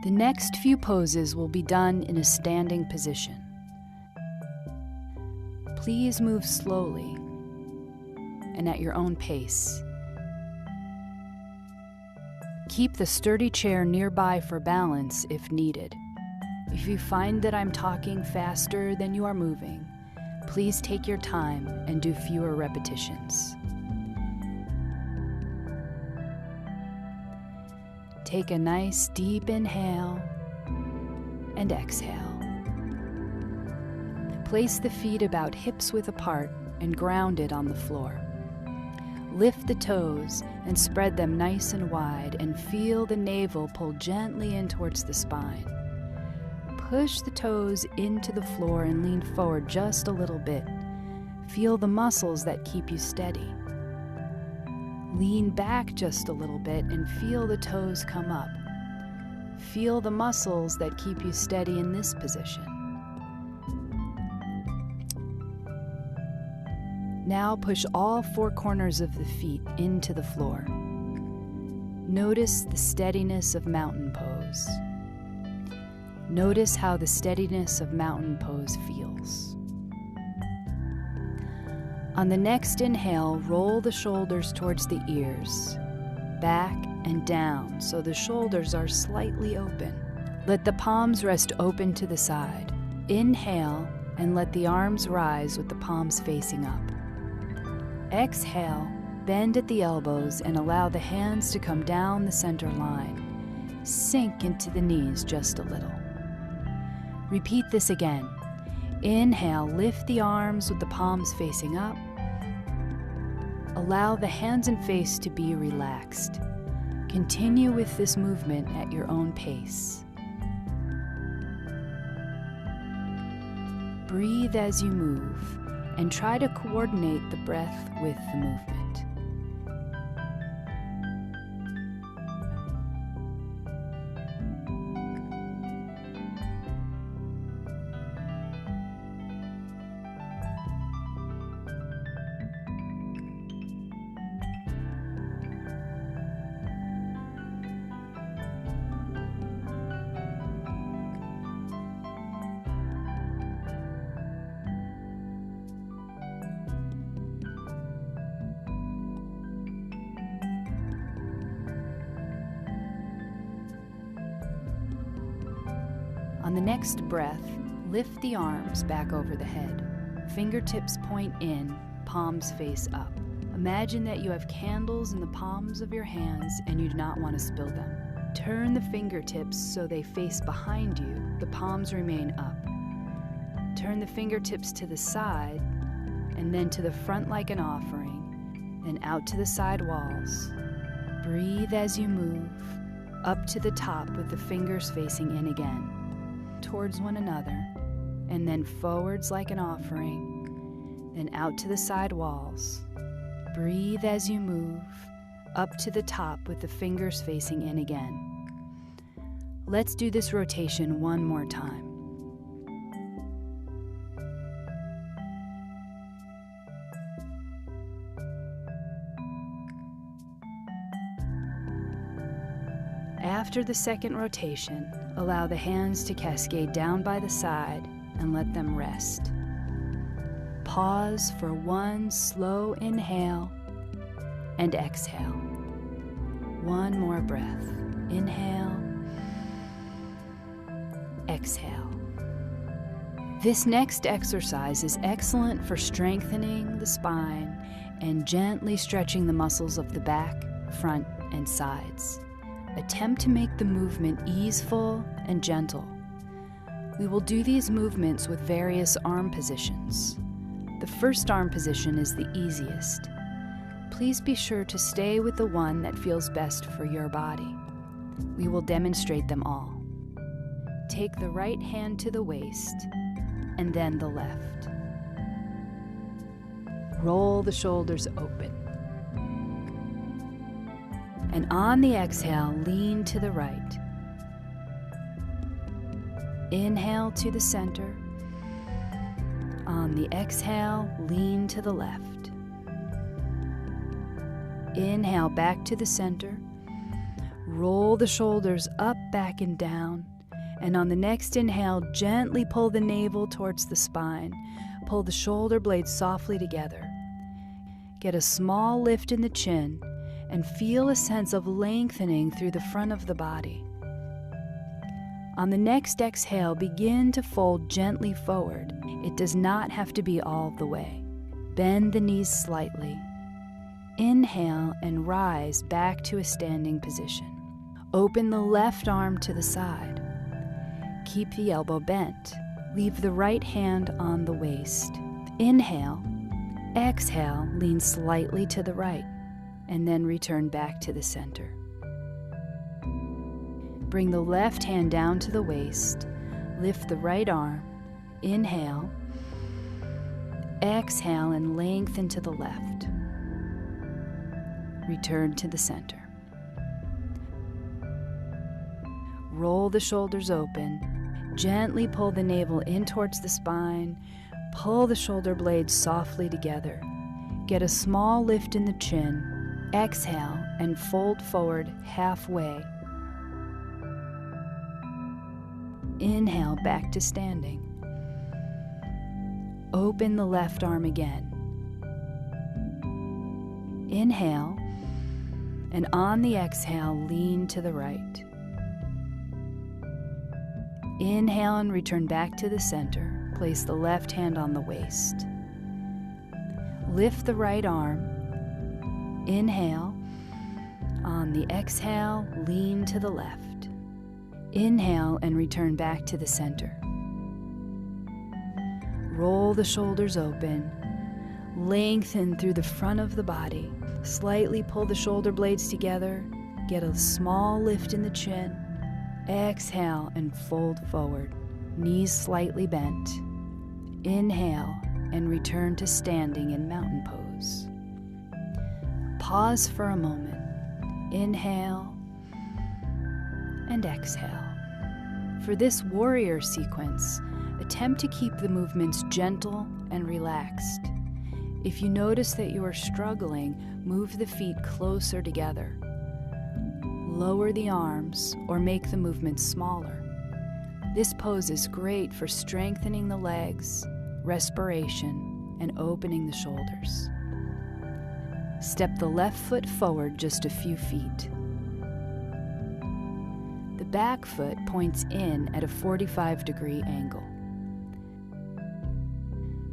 The next few poses will be done in a standing position. Please move slowly and at your own pace. Keep the sturdy chair nearby for balance if needed. If you find that I'm talking faster than you are moving, please take your time and do fewer repetitions. Take a nice deep inhale and exhale. Place the feet about hips-width apart and grounded on the floor. Lift the toes and spread them nice and wide, and feel the navel pull gently in towards the spine. Push the toes into the floor and lean forward just a little bit. Feel the muscles that keep you steady. Lean back just a little bit and feel the toes come up. Feel the muscles that keep you steady in this position. Now push all four corners of the feet into the floor. Notice the steadiness of mountain pose. Notice how the steadiness of mountain pose feels. On the next inhale, roll the shoulders towards the ears, back and down so the shoulders are slightly open. Let the palms rest open to the side. Inhale and let the arms rise with the palms facing up. Exhale, bend at the elbows and allow the hands to come down the center line. Sink into the knees just a little. Repeat this again. Inhale, lift the arms with the palms facing up. Allow the hands and face to be relaxed. Continue with this movement at your own pace. Breathe as you move, and try to coordinate the breath with the movement. On the next breath, lift the arms back over the head. Fingertips point in, palms face up. Imagine that you have candles in the palms of your hands and you do not want to spill them. Turn the fingertips so they face behind you. The palms remain up. Turn the fingertips to the side and then to the front like an offering, then out to the side walls. Breathe as you move, up to the top with the fingers facing in again, towards one another, and then forwards like an offering, then out to the side walls. Breathe as you move, up to the top with the fingers facing in again. Let's do this rotation one more time. After the second rotation, allow the hands to cascade down by the side and let them rest. Pause for one slow inhale and exhale. One more breath. Inhale, exhale. This next exercise is excellent for strengthening the spine and gently stretching the muscles of the back, front, and sides. Attempt to make the movement easeful and gentle. We will do these movements with various arm positions. The first arm position is the easiest. Please be sure to stay with the one that feels best for your body. We will demonstrate them all. Take the right hand to the waist and then the left. Roll the shoulders open. And on the exhale, lean to the right. Inhale to the center. On the exhale, lean to the left. Inhale back to the center. Roll the shoulders up, back, and down. And on the next inhale, gently pull the navel towards the spine. Pull the shoulder blades softly together. Get a small lift in the chin and feel a sense of lengthening through the front of the body. On the next exhale, begin to fold gently forward. It does not have to be all the way. Bend the knees slightly. Inhale and rise back to a standing position. Open the left arm to the side. Keep the elbow bent. Leave the right hand on the waist. Inhale. Exhale, lean slightly to the right, and then return back to the center. Bring the left hand down to the waist. Lift the right arm. Inhale. Exhale and lengthen to the left. Return to the center. Roll the shoulders open. Gently pull the navel in towards the spine. Pull the shoulder blades softly together. Get a small lift in the chin. Exhale and fold forward halfway. Inhale back to standing. Open the left arm again. Inhale, and on the exhale, lean to the right. Inhale and return back to the center. Place the left hand on the waist. Lift the right arm. Inhale. On the exhale, lean to the left. Inhale and return back to the center. Roll the shoulders open. Lengthen through the front of the body. Slightly pull the shoulder blades together. Get a small lift in the chin. Exhale and fold forward. Knees slightly bent. Inhale and return to standing in mountain pose. Pause for a moment. Inhale and exhale. For this warrior sequence, attempt to keep the movements gentle and relaxed. If you notice that you are struggling, move the feet closer together. Lower the arms or make the movements smaller. This pose is great for strengthening the legs, respiration, and opening the shoulders. Step the left foot forward just a few feet. The back foot points in at a 45-degree angle.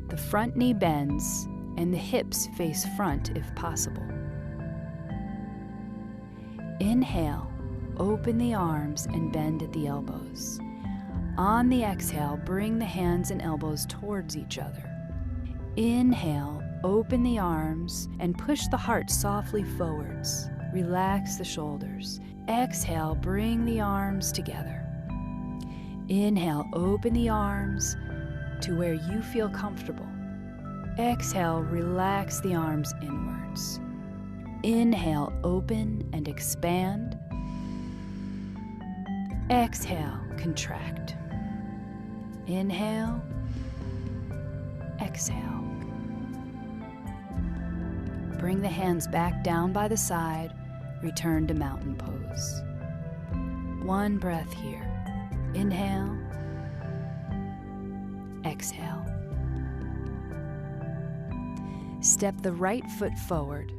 The front knee bends and the hips face front if possible. Inhale, open the arms and bend at the elbows. On the exhale, bring the hands and elbows towards each other. Inhale, open the arms and push the heart softly forwards. Relax the shoulders. Exhale, bring the arms together. Inhale, open the arms to where you feel comfortable. Exhale, relax the arms inwards. Inhale, open and expand. Exhale, contract. Inhale, exhale. Bring the hands back down by the side. Return to mountain pose. One breath here. Inhale, exhale. Step the right foot forward.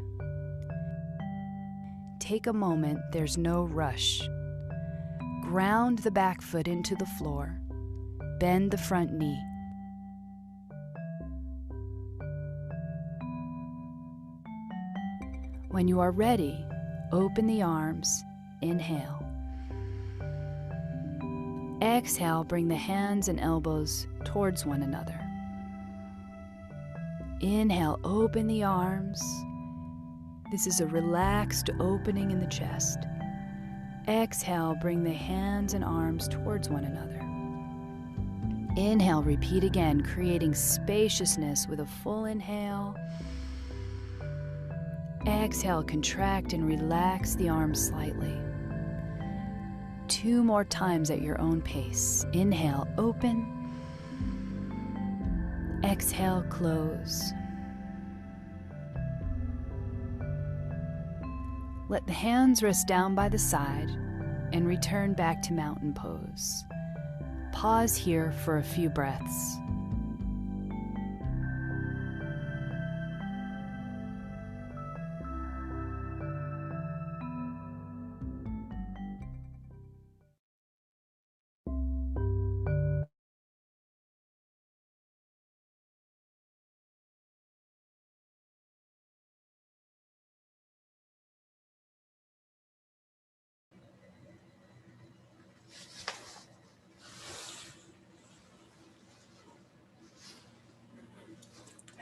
Take a moment, there's no rush. Ground the back foot into the floor. Bend the front knee. When you are ready, open the arms. Inhale. Exhale, bring the hands and elbows towards one another. Inhale, open the arms. This is a relaxed opening in the chest. Exhale, bring the hands and arms towards one another. Inhale, repeat again, creating spaciousness with a full inhale. Exhale, contract and relax the arms slightly. 2 more times at your own pace. Inhale, open. Exhale, close. Let the hands rest down by the side and return back to mountain pose. Pause here for a few breaths.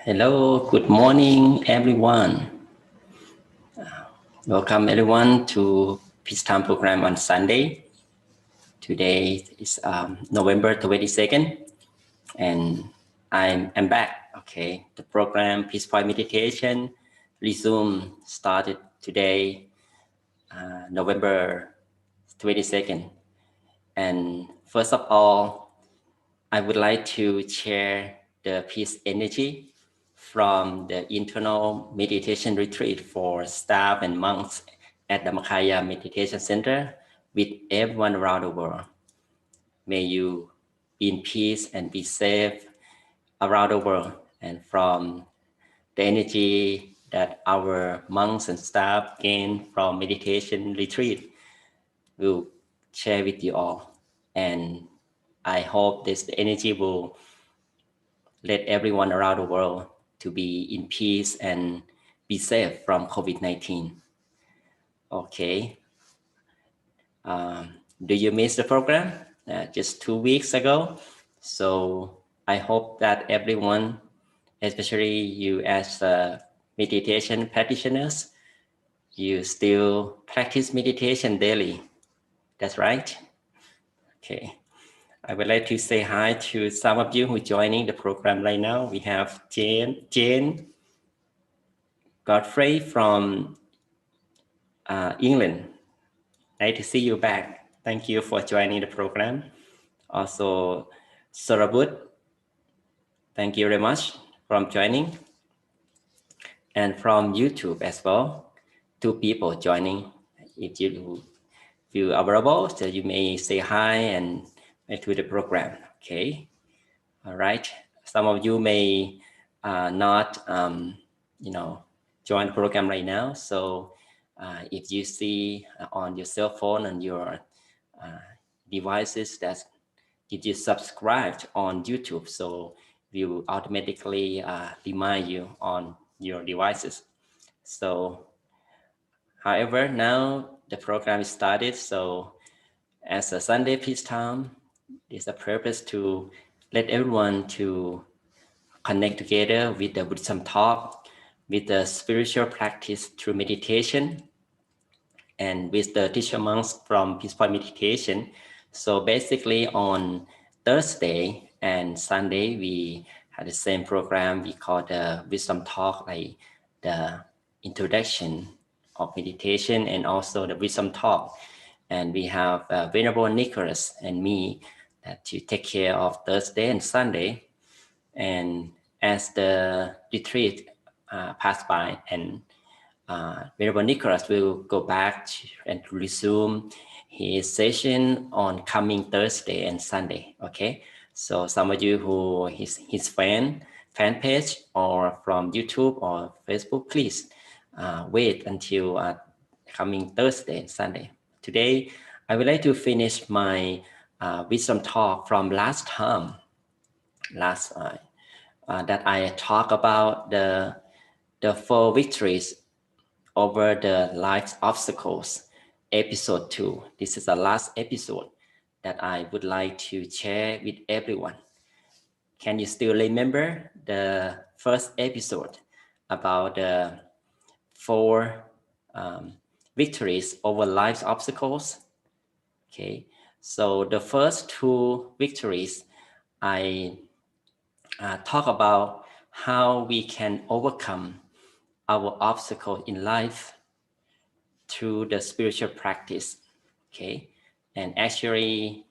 Hello, good morning, everyone. Welcome, everyone, to Peace Time program on Sunday. Today is November 22nd, and I'm back. Okay, the program Peace Point Meditation resume started today, November 22nd. And first of all, I would like to share the peace energy from the internal meditation retreat for staff and monks at the Makaya Meditation Center with everyone around the world. May you be in peace and be safe around the world, and from the energy that our monks and staff gain from meditation retreat will share with you all. And I hope this energy will let everyone around the world to be in peace and be safe from COVID-19. Okay. Do you miss the program? Just 2 weeks ago. So I hope that everyone, especially you as meditation practitioners, you still practice meditation daily. That's right? Okay. I would like to say hi to some of you who are joining the program right now. We have Jane Godfrey from England. Nice to see you back. Thank you for joining the program. Also, Sarabut, thank you very much for joining. And from YouTube as well, 2 people joining. If you are available, so you may say hi and to the program. Okay. All right. Some of you may not, join the program right now. So if you see on your cell phone and your devices that if you subscribed on YouTube, so we will automatically remind you on your devices. So, however, now the program is started. So, as a Sunday Peace Time, it's a purpose to let everyone to connect together with the Buddhism talk, with the spiritual practice through meditation, and with the teacher monks from Peace Point Meditation. So basically on Thursday and Sunday, we had the same program we call the Wisdom Talk, like the introduction of meditation and also the Wisdom Talk. And we have Venerable Nicholas and me to take care of Thursday and Sunday. And as the retreat passed by and Venerable Nicholas will go back and resume his session on coming Thursday and Sunday. Okay, so some of you who his fan page or from YouTube or Facebook, please wait until coming Thursday and Sunday. Today, I would like to finish my wisdom talk from last time. That I talk about the 4 victories over the life's obstacles, episode 2. This is the last episode that I would like to share with everyone. Can you still remember the first episode about the 4 victories over life's obstacles? Okay, so the first 2 victories, I talk about how we can overcome our obstacle in life through the spiritual practice. Okay, and actually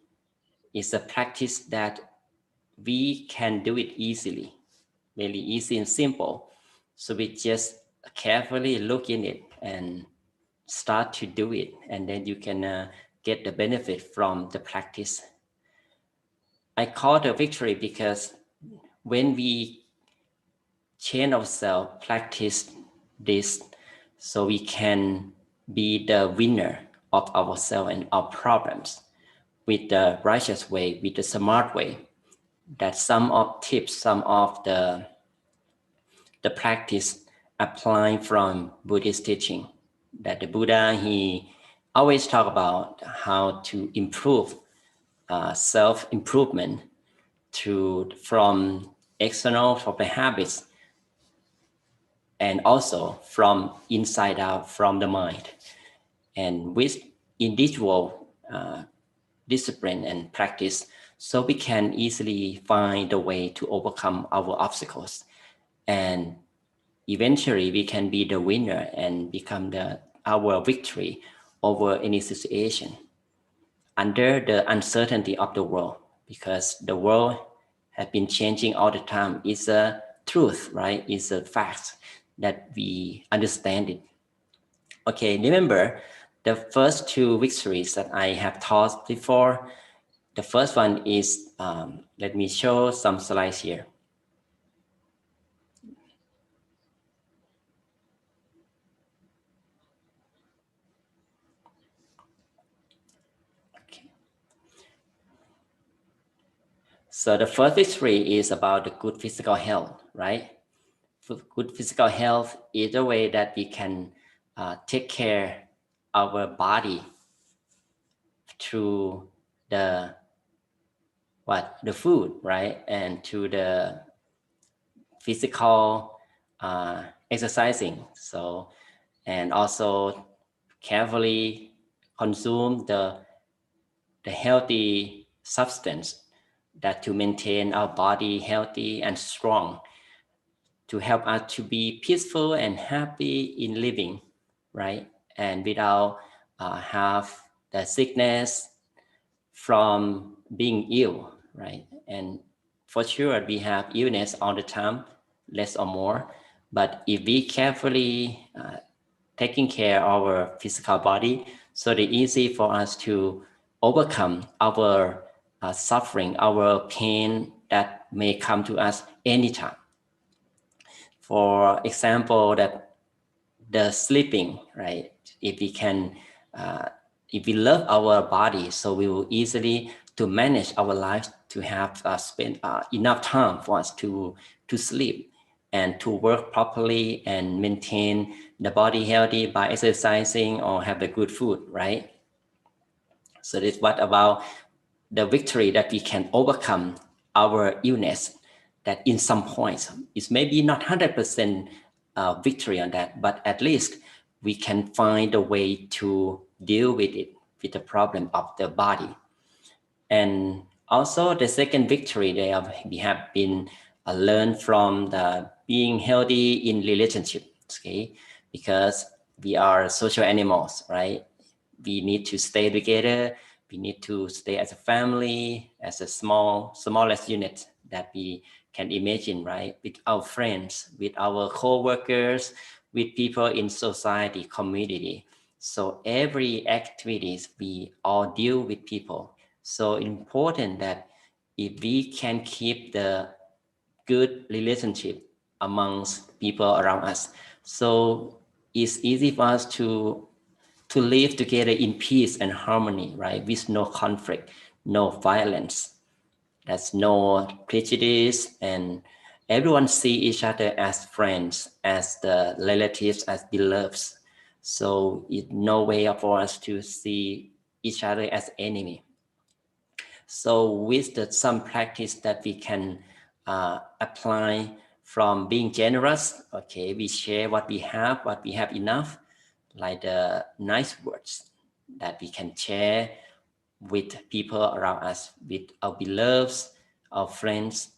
it's a practice that we can do it easily, really easy and simple. So we just carefully look in it and start to do it, and then you can get the benefit from the practice. I call it a victory because when we change ourselves, practice this, so we can be the winner of ourselves and our problems with the righteous way, with the smart way. That some of tips, some of the practice applying from Buddhist teaching, that the Buddha, he always talk about how to improve self-improvement from external, from the habits, and also from inside out, from the mind. And with individual discipline and practice, so we can easily find a way to overcome our obstacles. And eventually we can be the winner and become our victory over any situation under the uncertainty of the world, because the world has been changing all the time. It's a truth, right? It's a fact that we understand it. Okay, remember the first two victories that I have taught before. The first one is, let me show some slides here. Okay. So the first victory is about the good physical health, right? Good physical health is a way that we can take care of our body through the food, right? And to the physical exercising. So, and also carefully consume the healthy substance that to maintain our body healthy and strong, to help us to be peaceful and happy in living, right? And without have the sickness from being ill, right? And for sure, we have illness all the time, less or more. But if we carefully taking care of our physical body, so it's easy for us to overcome our suffering, our pain that may come to us anytime. For example, that the sleeping, right? If we can, if we love our body, so we will easily to manage our lives, to have spend enough time for us to sleep and to work properly and maintain the body healthy by exercising or have the good food, right? So this what about the victory that we can overcome our illness, that in some points it's maybe not 100% victory on that, but at least we can find a way to deal with it, with the problem of the body. And also the second victory that we have been learned from the being healthy in relationship, okay? Because we are social animals, right? We need to stay together. We need to stay as a family, as a smallest unit that we can imagine, right? With our friends, with our co-workers, with people in society, community. So every activities, we all deal with people. So important that if we can keep the good relationship amongst people around us, so it's easy for us to live together in peace and harmony, right? With no conflict, no violence. There's no prejudice, and everyone see each other as friends, as the relatives, as beloveds. So it's no way for us to see each other as enemy. So with some practice that we can apply from being generous, okay, we share what we have enough, like the nice words that we can share with people around us, with our beloveds, our friends.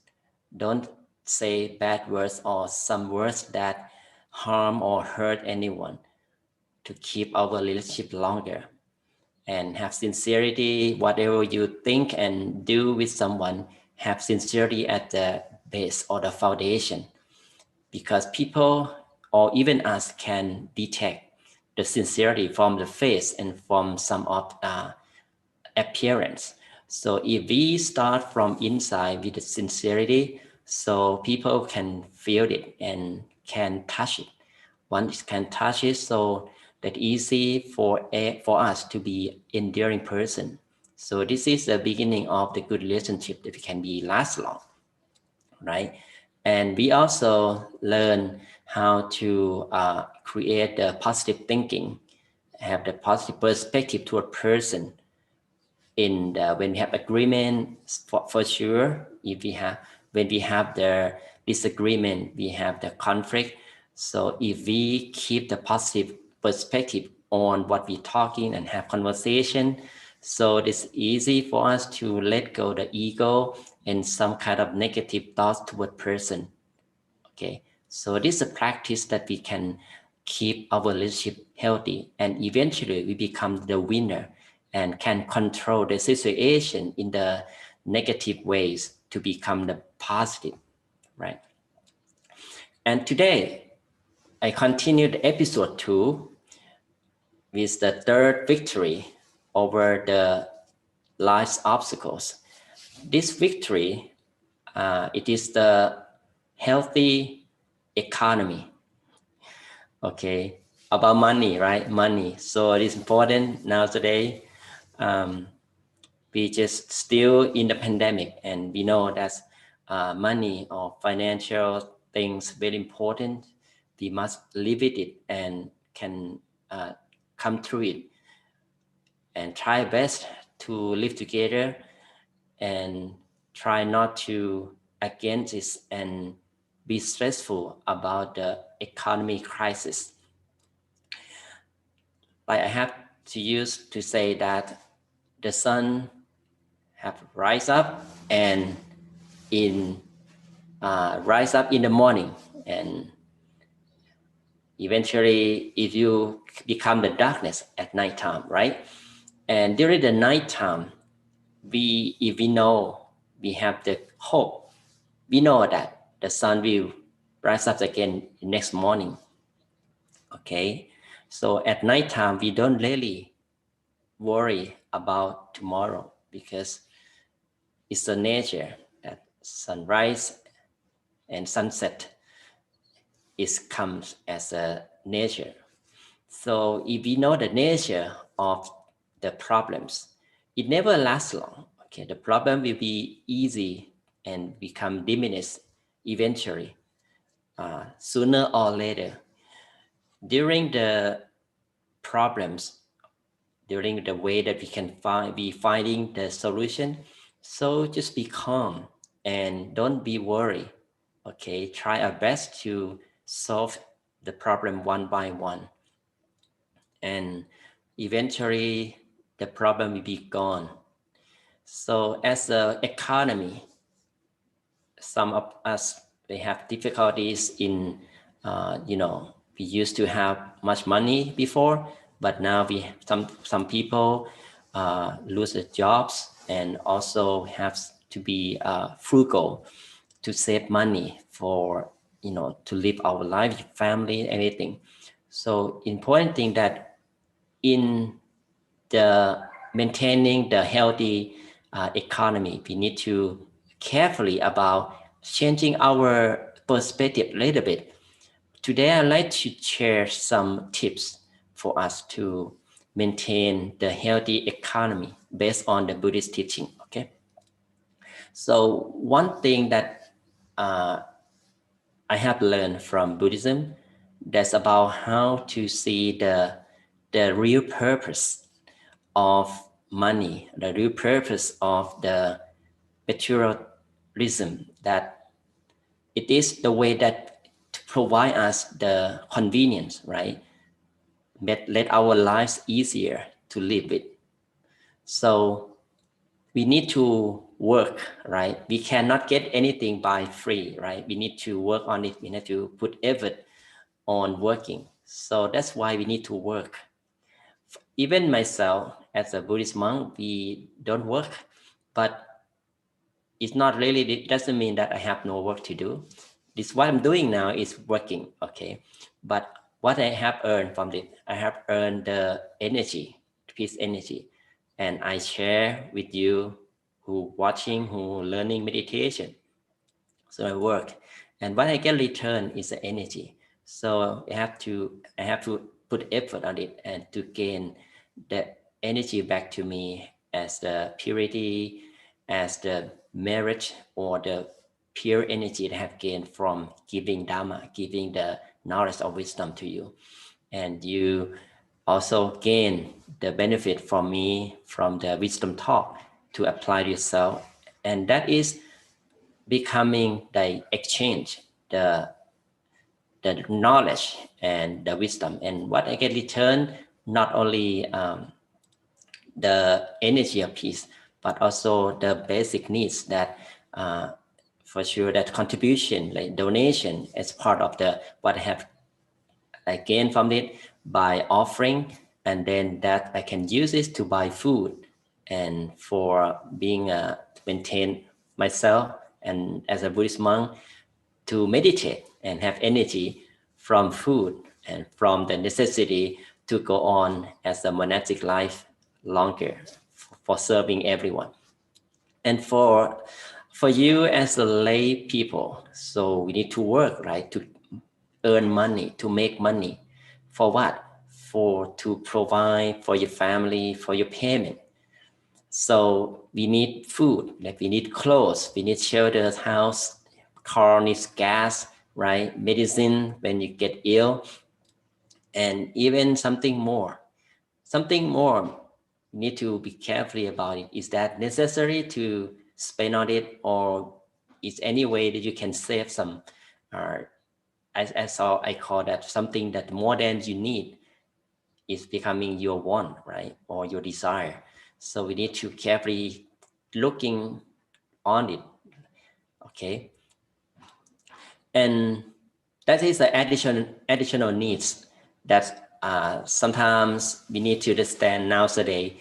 Don't say bad words or some words that harm or hurt anyone, to keep our relationship longer. And have sincerity, whatever you think and do with someone, have sincerity at the base or the foundation, because people or even us can detect the sincerity from the face and from some of appearance. So if we start from inside with the sincerity, so people can feel it and can touch it. Once can touch it, so that easy for us to be enduring person. So this is the beginning of the good relationship that can be last long, right? And we also learn how to create the positive thinking, have the positive perspective to a person. When we have agreement, for sure, if we have when we have the disagreement, we have the conflict. So if we keep the positive perspective on what we're talking and have conversation, so it's easy for us to let go the ego and some kind of negative thoughts toward person. Okay, so this is a practice that we can keep our relationship healthy, and eventually we become the winner and can control the situation in the negative ways to become the positive, right? And today I continued episode 2 with the third victory over the life's obstacles. This victory, it is the healthy economy. Okay, about money, right? Money. So it is important now today. We just still in the pandemic, and we know that money or financial things very important. We must live with it and can come through it and try best to live together and try not to against this and be stressful about the economy crisis. Like I have to use to say that the sun have rise up and rise up in the morning, and eventually if you become the darkness at nighttime, right? And during the nighttime, if we know we have the hope, we know that the sun will rise up again next morning. Okay, so at nighttime we don't really worry about tomorrow because it's the nature that sunrise and sunset comes as a nature. So if we know the nature of the problems, it never lasts long. Okay, the problem will be easy and become diminished eventually, sooner or later. During the problems, during the way that we can be finding the solution, so just be calm and don't be worried. Okay, try our best to solve the problem one by one, and eventually the problem will be gone. So as an economy, some of us, they have difficulties in, we used to have much money before, but now some people lose their jobs and also have to be frugal to save money for, to live our life, family, everything. So important thing that in the maintaining the healthy economy, we need to carefully about changing our perspective a little bit. Today, I'd like to share some tips for us to maintain the healthy economy based on the Buddhist teaching. Okay. So one thing that I have learned from Buddhism, that's about how to see the real purpose of money, the real purpose of the materialism, that it is the way that to provide us the convenience, right? Let our lives easier to live with. So we need to work, right? We cannot get anything by free, right? We need to work on it. We need to put effort on working. So that's why we need to work. Even myself, as a Buddhist monk, we don't work, but it's not really, it doesn't mean that I have no work to do. This what I'm doing now is working, okay? But what I have earned from it, I have earned the energy, peace energy, and I share with you who watching, who learning meditation. So I work, and what I get return is the energy. So I have to put effort on it and to gain the energy back to me as the purity, as the merit or the pure energy that I have gained from giving Dharma, giving the knowledge of wisdom to you. And you also gain the benefit from me, from the wisdom talk to apply to yourself. And that is becoming the exchange, the knowledge and the wisdom. And what I get return, not only the energy of peace, but also the basic needs that for sure that contribution, like donation as part of the what I have gained from it by offering, and then that I can use it to buy food and for being to maintain myself, and as a Buddhist monk to meditate and have energy from food and from the necessity to go on as a monastic life longer for serving everyone. And for you as a lay people, so we need to work, right, to earn money, to make money. For what? For to provide for your family, for your payment. So we need food, like we need clothes, we need shelter, house, car needs gas, right? Medicine when you get ill, and even something more. Something more, you need to be careful about it. Is that necessary to spend on it, or is any way that you can save some? I call that something that more than you need is becoming your want, right? Or your desire. So we need to carefully looking on it, okay? And that is the additional needs that sometimes we need to understand nowadays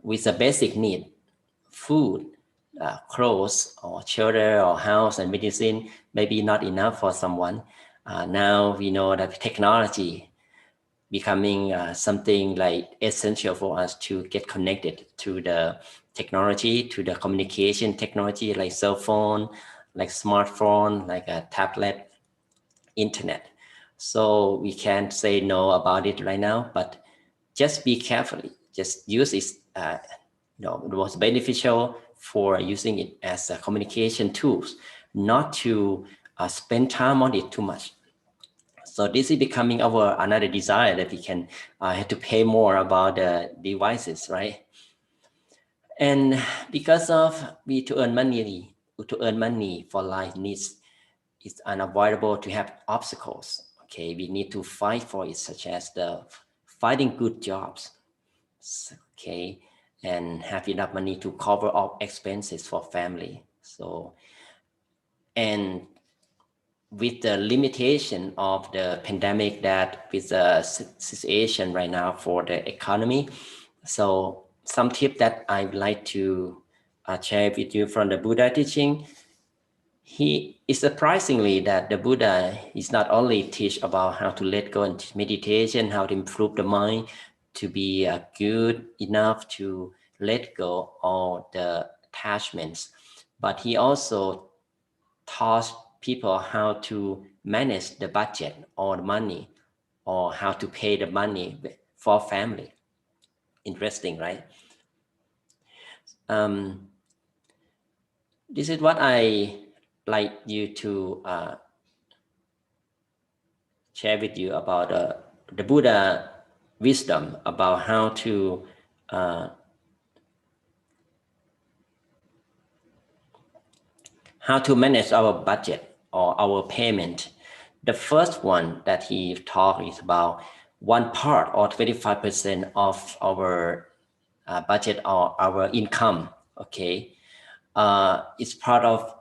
with a basic need, food, clothes, or shelter, or house and medicine, maybe not enough for someone. Now we know that technology becoming something like essential for us to get connected to the technology, to the communication technology, like cell phone, like smartphone, like a tablet, internet. So we can't say no about it right now, but just be carefully. Just use it. It was beneficial for using it as a communication tools, not to spend time on it too much. So this is becoming our another desire that we can have to pay more about the devices, right? And because of we to earn money for life needs, it's unavoidable to have obstacles. Okay, we need to fight for it, such as the finding good jobs, okay, and have enough money to cover all expenses for family. So, and with the limitation of the pandemic, that with the situation right now for the economy, so some tip that I would like to share with you from the Buddha teaching. He is surprisingly that the Buddha is not only teach about how to let go and meditation, how to improve the mind, to be good enough to let go all the attachments, but he also taught people how to manage the budget or the money, or how to pay the money for family. Interesting, right? This is what I like you to share with you about the Buddha wisdom about how to manage our budget or our payment. The first one that he taught is about one part or 25% of our budget or our income. Okay, it's part of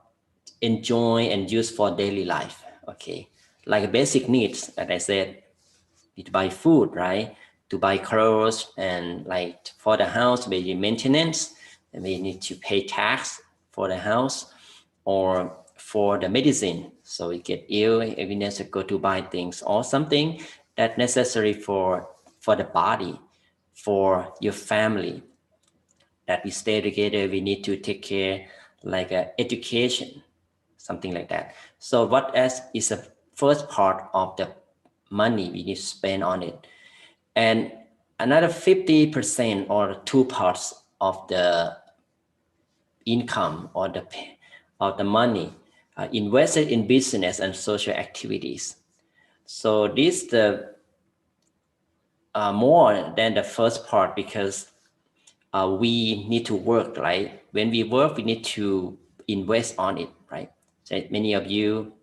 enjoy and use for daily life. Okay, like basic needs, as I said, to buy food, right? To buy clothes, and like for the house, maybe maintenance, and we need to pay tax for the house, or for the medicine. So we get ill, we need to go to buy things or something that necessary for the body, for your family, that we stay together, we need to take care, like education, something like that. So what else is the first part of the money we need to spend on it? And another 50% or 2 parts of the income or the money invested in business and social activities. So this the more than the first part, because we need to work, right? When we work, we need to invest on it, right? So many of you,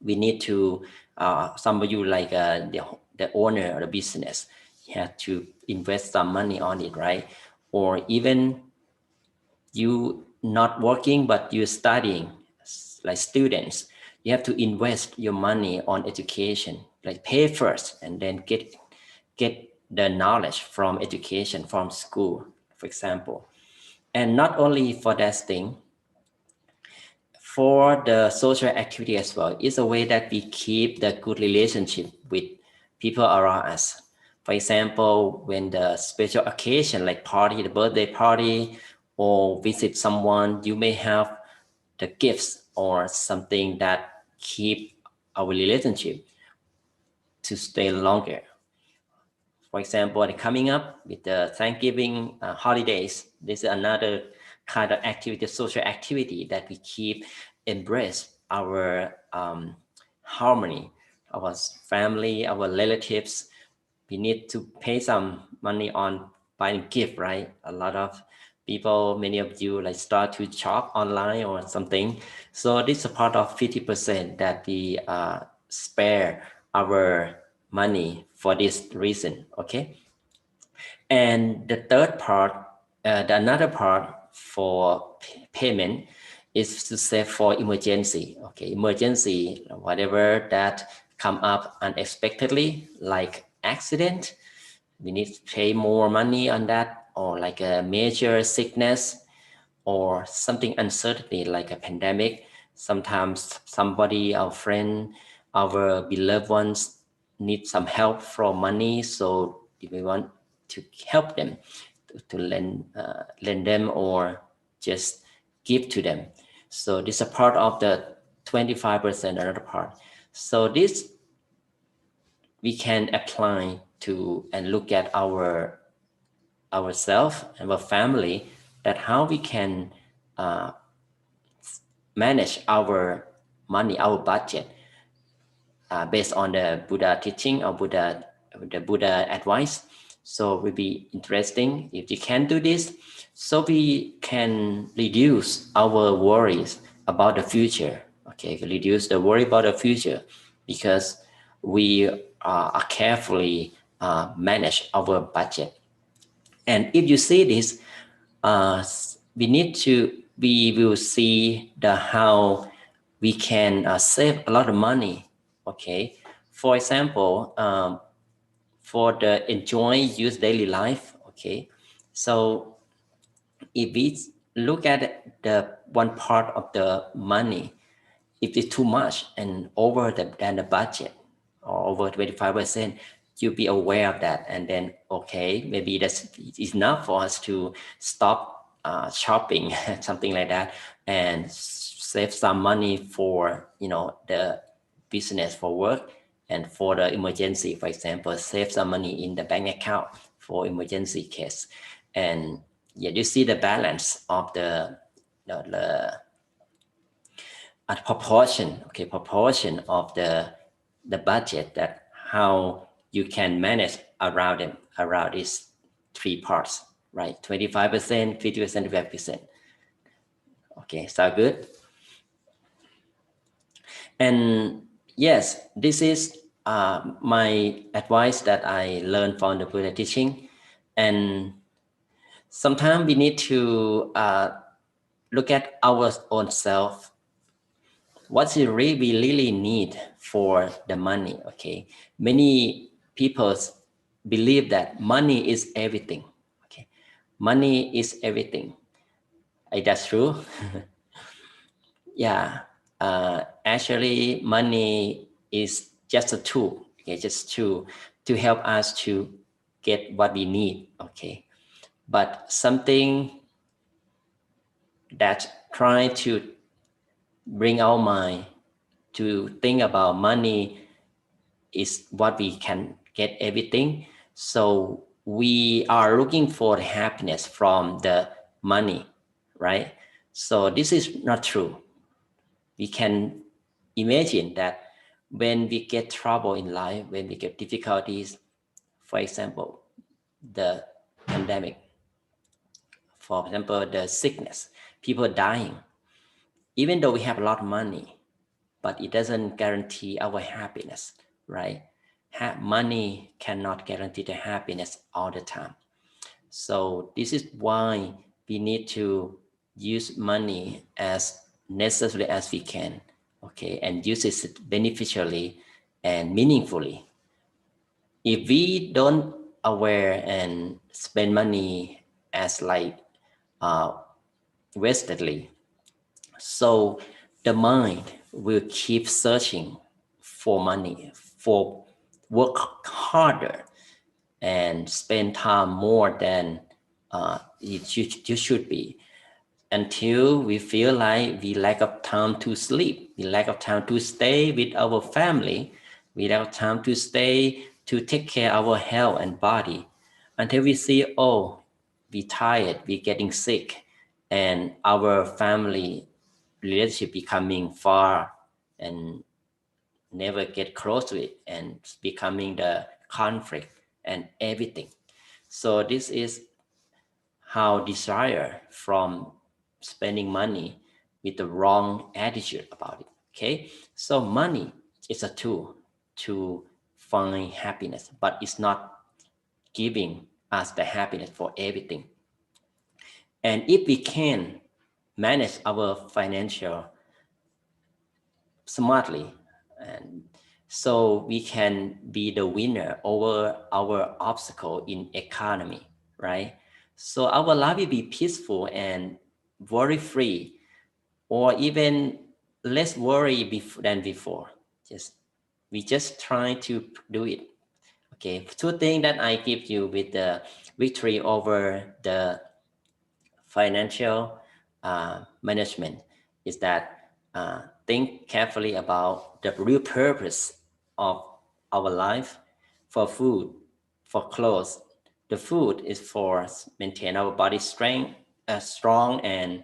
we need to, some of you like the owner of the business, you have to invest some money on it, right? Or even you not working, but you're studying, like students, you have to invest your money on education, like pay first and then get the knowledge from education, from school, for example. And not only for that thing, for the social activity as well, it's a way that we keep the good relationship with people around us. For example, when the special occasion like party, the birthday party, or visit someone, you may have the gifts or something that keep our relationship to stay longer. For example, coming up with the Thanksgiving holidays, this is another kind of activity, social activity that we keep embrace our harmony, our family, our relatives. We need to pay some money on buying gift, right? A lot of people, many of you like start to shop online or something. So this is a part of 50% that we spare our money for this reason, okay? And the third part, another part for payment is to save for emergency, okay? Emergency, whatever that come up unexpectedly, like accident, we need to pay more money on that, or like a major sickness, or something uncertainty like a pandemic. Sometimes somebody, our friend, our beloved ones need some help from money, so we want to help them, to lend them or just give to them. So this is a part of the 25%, another part. So this we can apply to and look at ourselves and our family, that how we can manage our money, our budget, based on the Buddha teaching or the Buddha advice. So it will be interesting if you can do this, so we can reduce our worries about the future. Okay, reduce the worry about the future, because we are carefully manage our budget. And if you see this, we will see the how we can save a lot of money. Okay, for example, for the enjoy use daily life. Okay, so if we look at the one part of the money, if it's too much and over than the budget, or over 25%, you'll be aware of that, and then okay, maybe that's enough for us to stop shopping, something like that, and save some money for the business, for work, and for the emergency. For example, save some money in the bank account for emergency case. And yeah, you see the balance of the proportion of the budget, that how you can manage around these 3 parts, right? 25%, 50%, 5%. Okay, sound good? And yes, this is my advice that I learned from the Buddha teaching. And sometimes we need to look at our own self. What's it we really need for the money? Okay, many people believe that money is everything. Okay, money is everything. Is that true? Yeah. actually money is just a tool, okay, just to help us to get what we need, okay. But something that try to bring our mind to think about money is what we can get everything. So we are looking for the happiness from the money, right? So this is not true. We can imagine that when we get trouble in life, when we get difficulties, for example, the pandemic, for example, the sickness, people dying, even though we have a lot of money, but it doesn't guarantee our happiness, right? Money cannot guarantee the happiness all the time. So this is why we need to use money as necessarily as we can, okay, and use it beneficially and meaningfully. If we don't aware and spend money as like wastedly, so the mind will keep searching for money, for work harder and spend time more than it should be, until we feel like we lack of time to sleep, we lack of time to stay with our family, we lack of time to stay to take care of our health and body, until we see, oh, we tired, we getting sick, and our family relationship becoming far and never get close to it and becoming the conflict and everything. So this is how desire from spending money with the wrong attitude about it, okay? So money is a tool to find happiness, but it's not giving us the happiness for everything. And if we can manage our financial smartly, and so we can be the winner over our obstacle in economy, right? So our life will be peaceful and worry free, or even less worry than before. We just try to do it. Okay, two things that I give you with the victory over the financial management is that think carefully about the real purpose of our life. For food, for clothes, the food is for maintain our body strength, strong and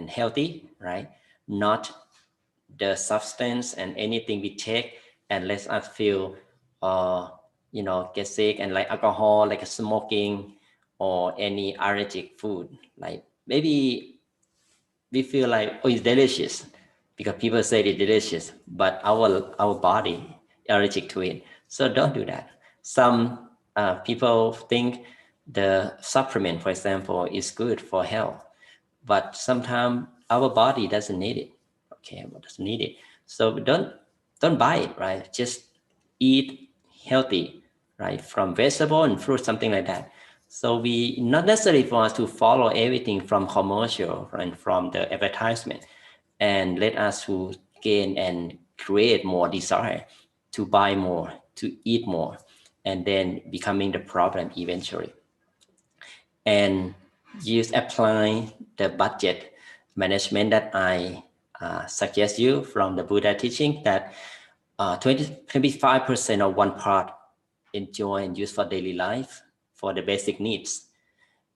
healthy, right? Not the substance and anything we take and let us feel get sick, and like alcohol, like smoking, or any allergic food. Like maybe we feel like, oh, it's delicious because people say it's delicious, but our body allergic to it. So don't do that. Some people think the supplement, for example, is good for health, but sometimes our body doesn't need it. Okay, doesn't need it. So don't buy it, right? Just eat healthy, right? From vegetable and fruit, something like that. So we not necessarily for us to follow everything from commercial and from the advertisement, and let us to gain and create more desire to buy more, to eat more, and then becoming the problem eventually. And use apply the budget management that I suggest you from the Buddha teaching, that 25% of one part enjoy and use for daily life for the basic needs,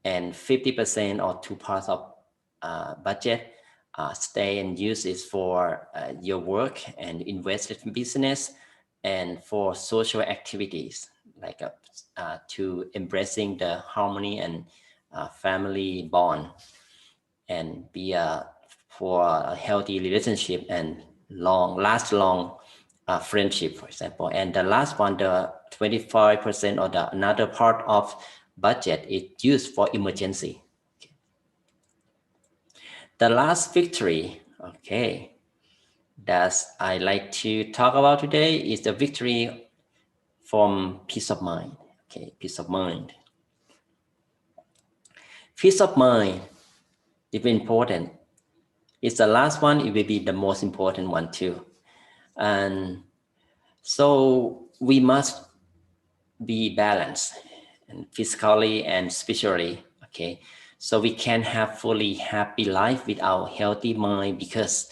and 50% or 2 parts of budget stay and use is for your work and invest in business and for social activities, like to embracing the harmony and family bond, and be for a healthy relationship and long friendship, for example. And the last one, the 25% or the another part of budget is used for emergency. Okay. The last victory, okay, that I like to talk about today is the victory from peace of mind. Okay, peace of mind. Peace of mind is important It's the last one. It will be the most important one too. And so we must be balanced, and physically and spiritually. Okay, so we can have fully happy life without healthy mind, because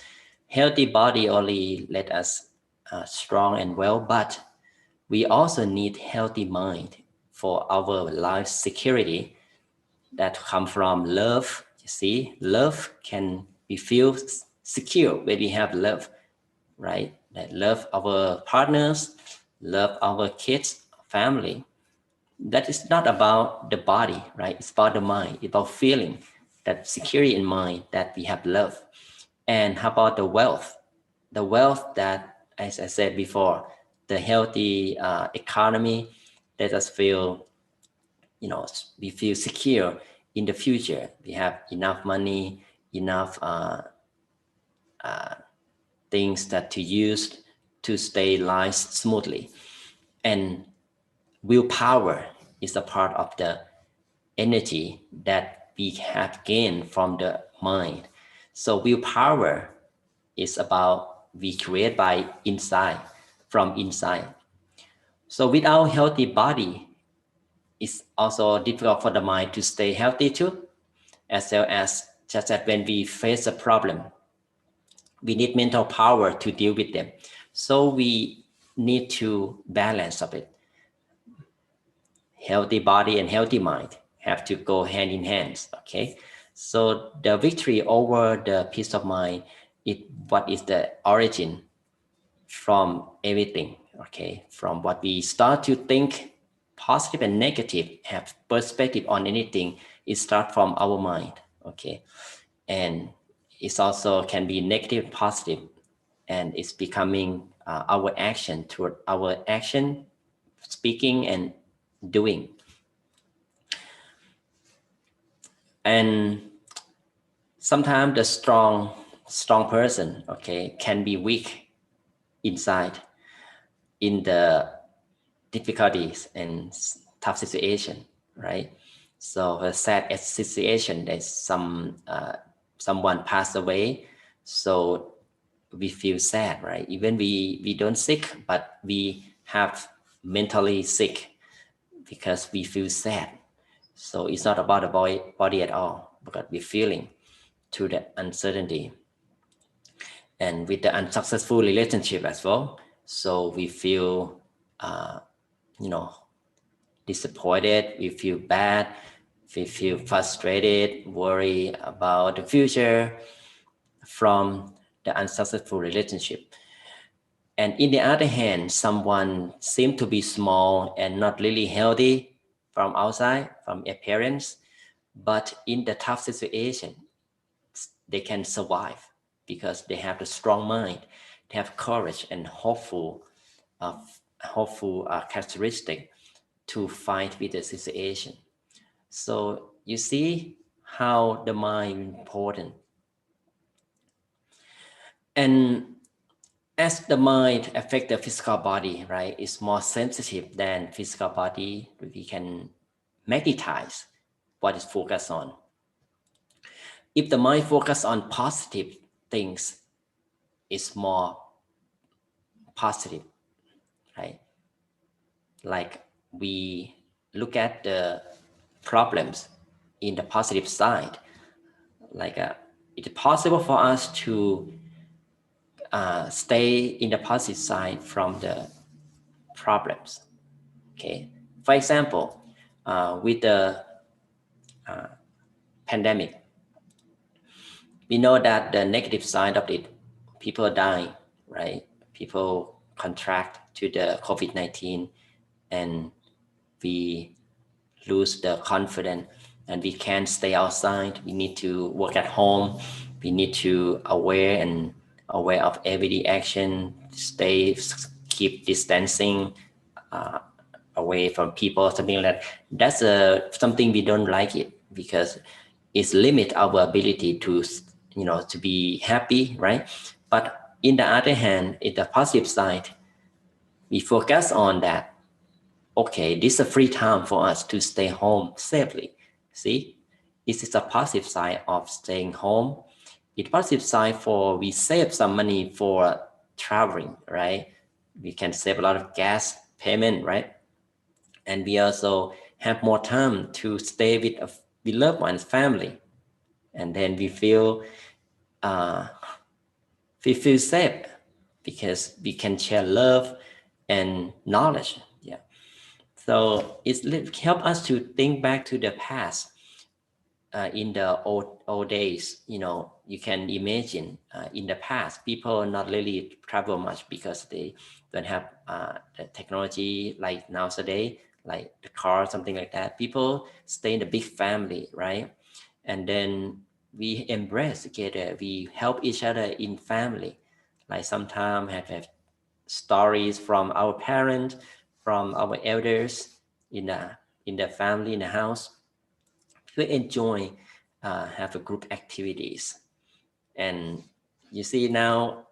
healthy body only let us strong and well, but we also need healthy mind for our life security that come from love. You see, love can be feel secure when we have love, right? That love our partners, love our kids, family. That is not about the body, right? It's about the mind, it's about feeling that security in mind that we have love. And how about the wealth? The wealth that, as I said before, the healthy economy let us feel, we feel secure in the future. We have enough money, enough things that to use to stay life smoothly. And willpower is a part of the energy that we have gained from the mind. So willpower is about we create by inside, from inside. So without healthy body, it's also difficult for the mind to stay healthy too, as well as just that when we face a problem, we need mental power to deal with them. So we need to balance of it. Healthy body and healthy mind have to go hand in hand. Okay, so the victory over the peace of mind, what is the origin from everything. Okay, from what we start to think positive and negative, have perspective on anything, it starts from our mind. Okay, and it's also can be negative, positive, and it's becoming our action toward our action, speaking and doing. And sometimes the strong person, okay, can be weak inside in the difficulties and tough situation, right? So a sad situation, there's someone passed away, so we feel sad, right? Even we don't sick, but we have mentally sick because we feel sad. So it's not about the body at all, because we're feeling through the uncertainty. And with the unsuccessful relationship as well, so we feel disappointed, we feel bad, we feel frustrated, worry about the future from the unsuccessful relationship. And in the other hand, someone seems to be small and not really healthy from outside, from appearance, but in the tough situation, they can survive because they have the strong mind, they have courage and hopeful characteristic to fight with the situation. So you see how the mind is important. And as the mind affects the physical body, right, it's more sensitive than physical body. We can magnetize what is focused on. If the mind focuses on positive things, it's more positive, right? Like we look at the problems in the positive side, like it's possible for us to stay in the positive side from the problems. Okay, for example, with the pandemic, we know that the negative side of it, people die, right? People contract to the COVID-19, and we lose the confidence, and we can't stay outside. We need to work at home. We need to aware of everyday action, keep distancing, away from people, something like that. That's something we don't like it, because it's limit our ability to to be happy, right? But in the other hand, in the positive side, we focus on that. Okay, this is a free time for us to stay home safely. See, this is a positive side of staying home. It's positive side for we save some money for traveling, right? We can save a lot of gas payment, right? And we also have more time to stay with a beloved one's family, and then we feel safe because we can share love and knowledge. Yeah. So it helps us to think back to the past. In the old days, you can imagine in the past, people not really travel much because they don't have the technology like nowadays, like the car, something like that. People stay in a big family, right? And then we embrace together. We help each other in family. Like sometimes have stories from our parents, from our elders in the family, in the house. We enjoy have a group activities. And you see now,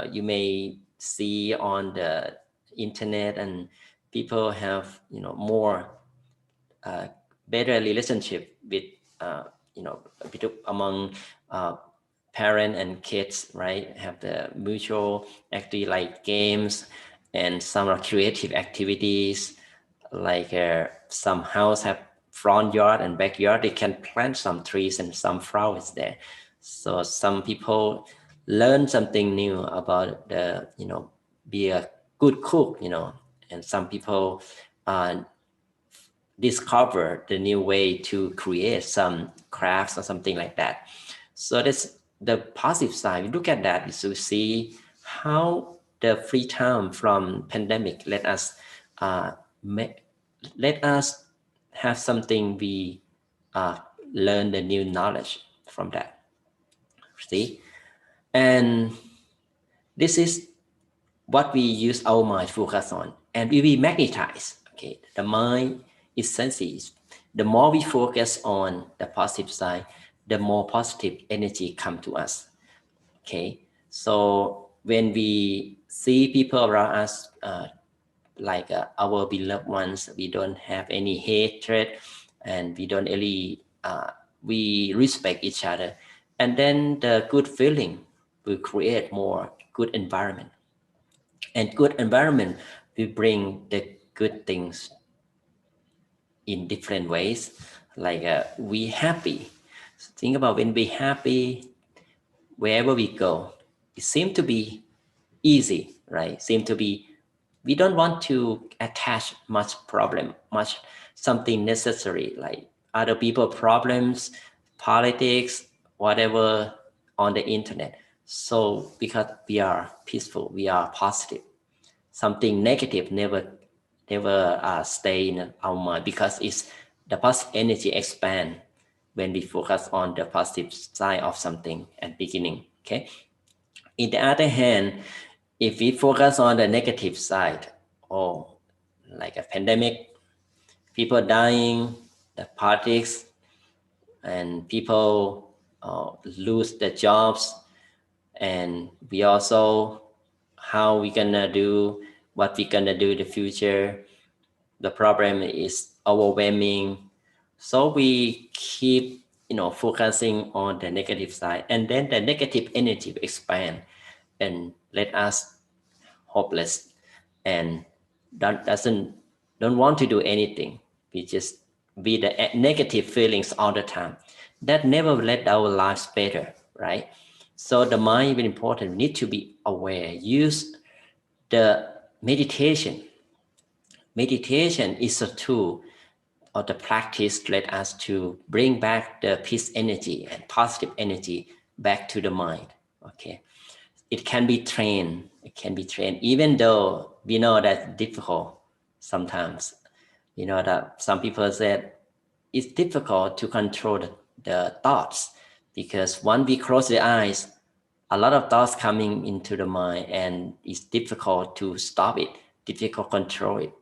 you may see on the internet, and people have more better relationship with among parent and kids, right? Have the mutual activity like games and some are creative activities, like some house have front yard and backyard. They can plant some trees and some flowers there. So some people learn something new about the be a good cook, and some people discover the new way to create some crafts or something like that. So that's the positive side. We look at that is to see how the free time from pandemic let us have something we learn the new knowledge from that. See, and this is what we use our mind to focus on, and we will magnetize. Okay, the mind is sensitive. The more we focus on the positive side, the more positive energy come to us. Okay, so when we see people around us, like our beloved ones, we don't have any hatred, and we don't really we respect each other, and then the good feeling will create more good environment, and good environment will bring the good things in different ways. Like we happy. Think about when we happy, wherever we go, it seems to be easy, right? Seem to be, we don't want to attach much problem, much something necessary like other people problems, politics, whatever on the internet. So because we are peaceful, we are positive, something negative never stay in our mind, because it's the positive energy expand when we focus on the positive side of something at beginning. Okay. In the other hand, if we focus on the negative side, or like a pandemic, people dying, the politics, and people lose their jobs, and we also how we gonna do what we gonna do in the future. The problem is overwhelming, so we keep focusing on the negative side, and then the negative energy will expand and let us hopeless, and don't want to do anything. We just be the negative feelings all the time. That never let our lives better, right? So the mind is very important. We need to be aware. Use the meditation. Meditation is a tool or the practice to let us to bring back the peace energy and positive energy back to the mind. Okay. It can be trained. It can be trained, even though we know that's difficult sometimes. That some people said it's difficult to control the thoughts, because once we close the eyes, a lot of thoughts coming into the mind, and it's difficult to stop it, difficult to control it.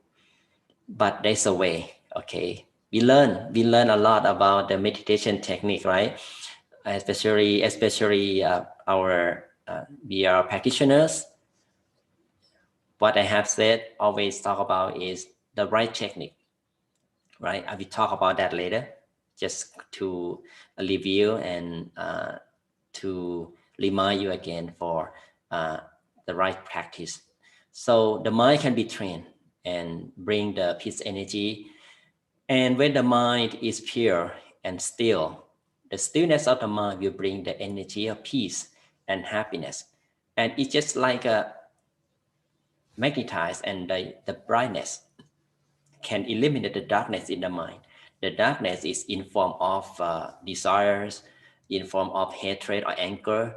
But there's a way. Okay, we learn a lot about the meditation technique, right? Especially our we are practitioners. What I have said always talk about is the right technique, right? I will talk about that later, just to review and to remind you again for the right practice. So the mind can be trained and bring the peace energy. And when the mind is pure and still, the stillness of the mind will bring the energy of peace and happiness. And it's just like a magnetize, and the brightness can eliminate the darkness in the mind. The darkness is in form of desires, in form of hatred or anger,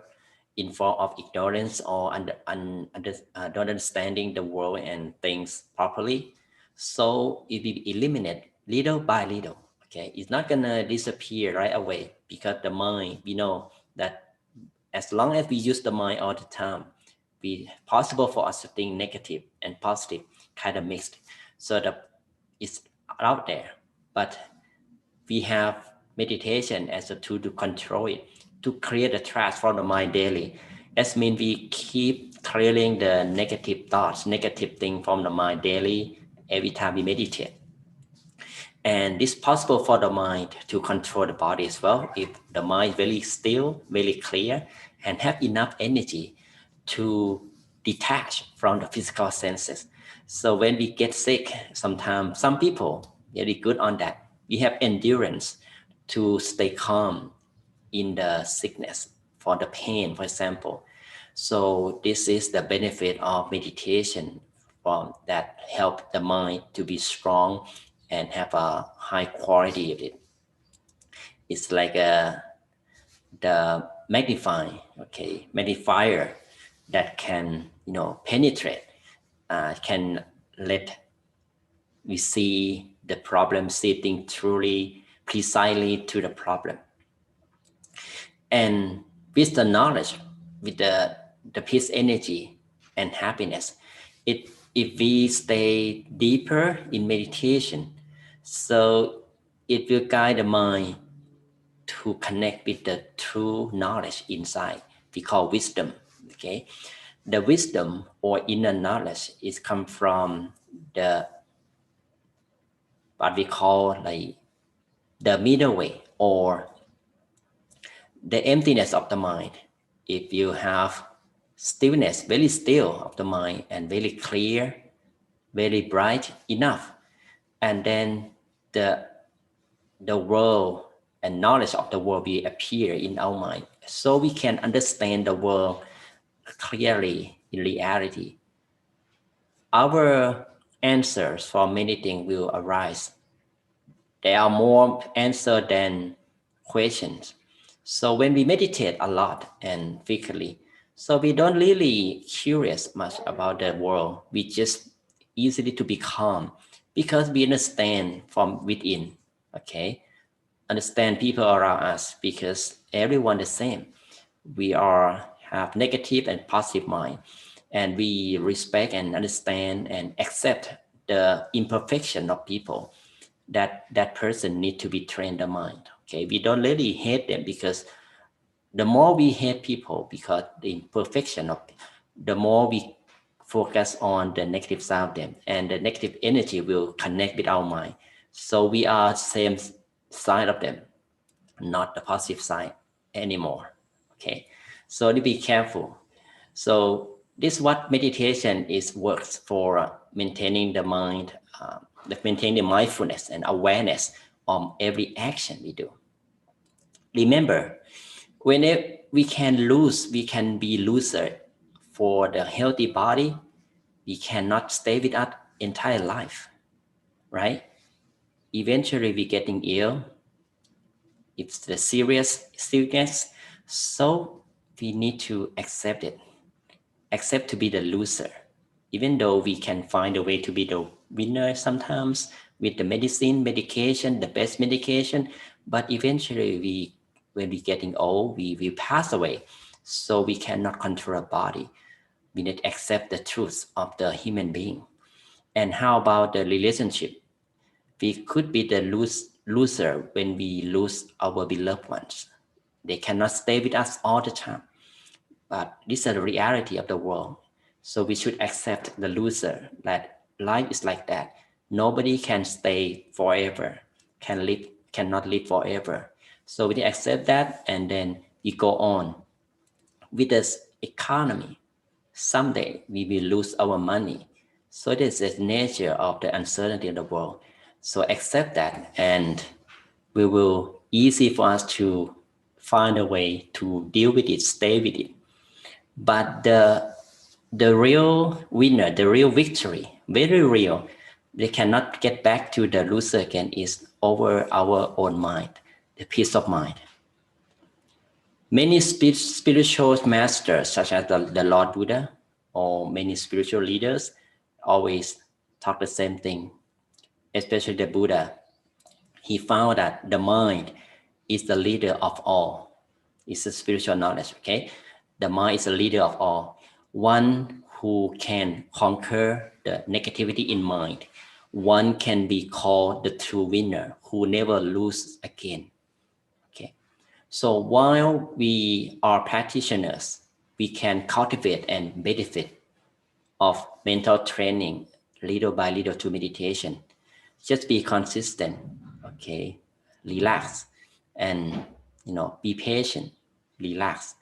in form of ignorance or not understanding the world and things properly. So it will eliminate little by little. Okay, it's not gonna disappear right away, because the mind, we know that as long as we use the mind all the time, be possible for us to think negative and positive kind of mixed. So it's out there, but we have meditation as a tool to control it, to create a trash from the mind daily. That means we keep clearing the negative thoughts, negative thing from the mind daily every time we meditate. And it's possible for the mind to control the body as well, if the mind is very still, very clear, and have enough energy to detach from the physical senses. So when we get sick, sometimes some people very good on that. We have endurance to stay calm in the sickness, for the pain, for example. So this is the benefit of meditation, from that help the mind to be strong and have a high quality of it. It's like the magnifier that can penetrate, can let we see the problem, sitting truly precisely to the problem. And with the knowledge, with the peace energy and happiness, if we stay deeper in meditation, so it will guide the mind to connect with the true knowledge inside. We call wisdom. Okay, the wisdom or inner knowledge is come from the what we call like the middle way, or the emptiness of the mind. If you have stillness, very still of the mind, and very clear, very bright enough, and then the world and knowledge of the world will appear in our mind, so we can understand the world clearly in reality. Our answers for many things will arise. There are more answers than questions. So when we meditate a lot and frequently, so we don't really curious much about the world. We just easily to be calm, because we understand from within. Okay, understand people around us, because everyone the same. We have negative and positive mind, and we respect and understand and accept the imperfection of people. That person need to be trained the mind. Okay, we don't really hate them, because the more we hate people because the imperfection of, the more we focus on the negative side of them, and the negative energy will connect with our mind. So we are same side of them, not the positive side anymore. Okay, so to be careful. So this is what meditation is works for, maintaining the mind, maintaining the mindfulness and awareness on every action we do. Remember, whenever we can be loser for the healthy body, we cannot stay with us entire life, right? Eventually we getting ill. It's the serious sickness, so we need to accept it. Accept to be the loser, even though we can find a way to be the winner sometimes with the medication, the best medication, but eventually when we getting old, we will pass away. So we cannot control our body. We need to accept the truth of the human being. And how about the relationship? We could be the loser when we lose our beloved ones. They cannot stay with us all the time. But this is the reality of the world. So we should accept the loser, that life is like that. Nobody can stay forever, cannot live forever. So we accept that, and then we go on with this economy, someday we will lose our money. So this is the nature of the uncertainty of the world. So accept that, and we will easy for us to find a way to deal with it, stay with it. But the real winner, the real victory, very real, they cannot get back to the loser again, is over our own mind, the peace of mind. Many spiritual masters, such as the Lord Buddha or many spiritual leaders, always talk the same thing, especially the Buddha. He found that the mind is the leader of all. It's a spiritual knowledge, okay? The mind is the leader of all. One who can conquer the negativity in mind. One can be called the true winner who never loses again. Okay. So while we are practitioners, we can cultivate and benefit of mental training little by little to meditation. Just be consistent, okay? Relax, and be patient, relax,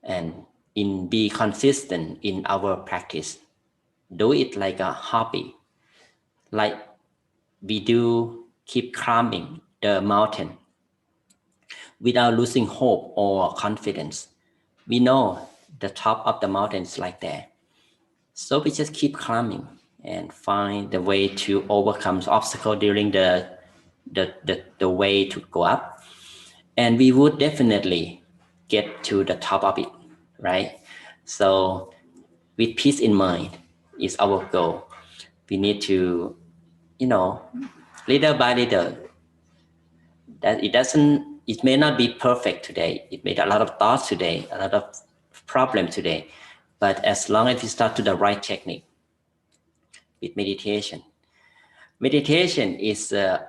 and be consistent in our practice. Do it like a hobby, like we do keep climbing the mountain without losing hope or confidence. We know the top of the mountain is like that. So we just keep climbing and find the way to overcome the obstacle during the way to go up. And we would definitely get to the top of it, right? So with peace in mind is our goal. We need to, little by little, that it may not be perfect today. It made a lot of thoughts today, a lot of problems today. But as long as we start to the right technique with meditation is the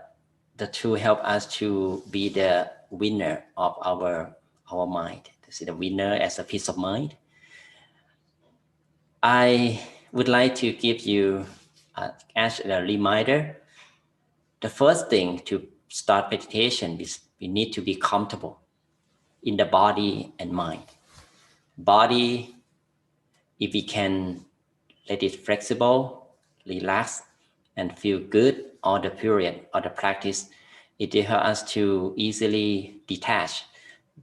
tool help us to be the winner of our mind, to see the winner as a peace of mind. I would like to give you as a reminder, the first thing to start meditation is we need to be comfortable in the body and mind. Body, if we can let it flexible, relax, and feel good all the period of the practice, it will help us to easily detach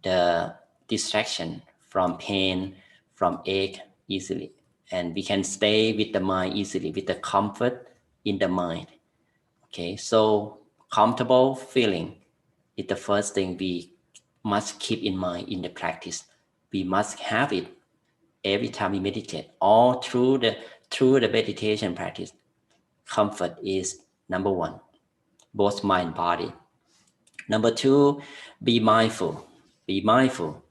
the distraction from pain, from ache easily. And we can stay with the mind easily, with the comfort in the mind. Okay, so comfortable feeling is the first thing we must keep in mind in the practice. We must have it every time we meditate, all through the meditation practice. Comfort is number one, both mind and body. Number two, be mindful. Be mindful.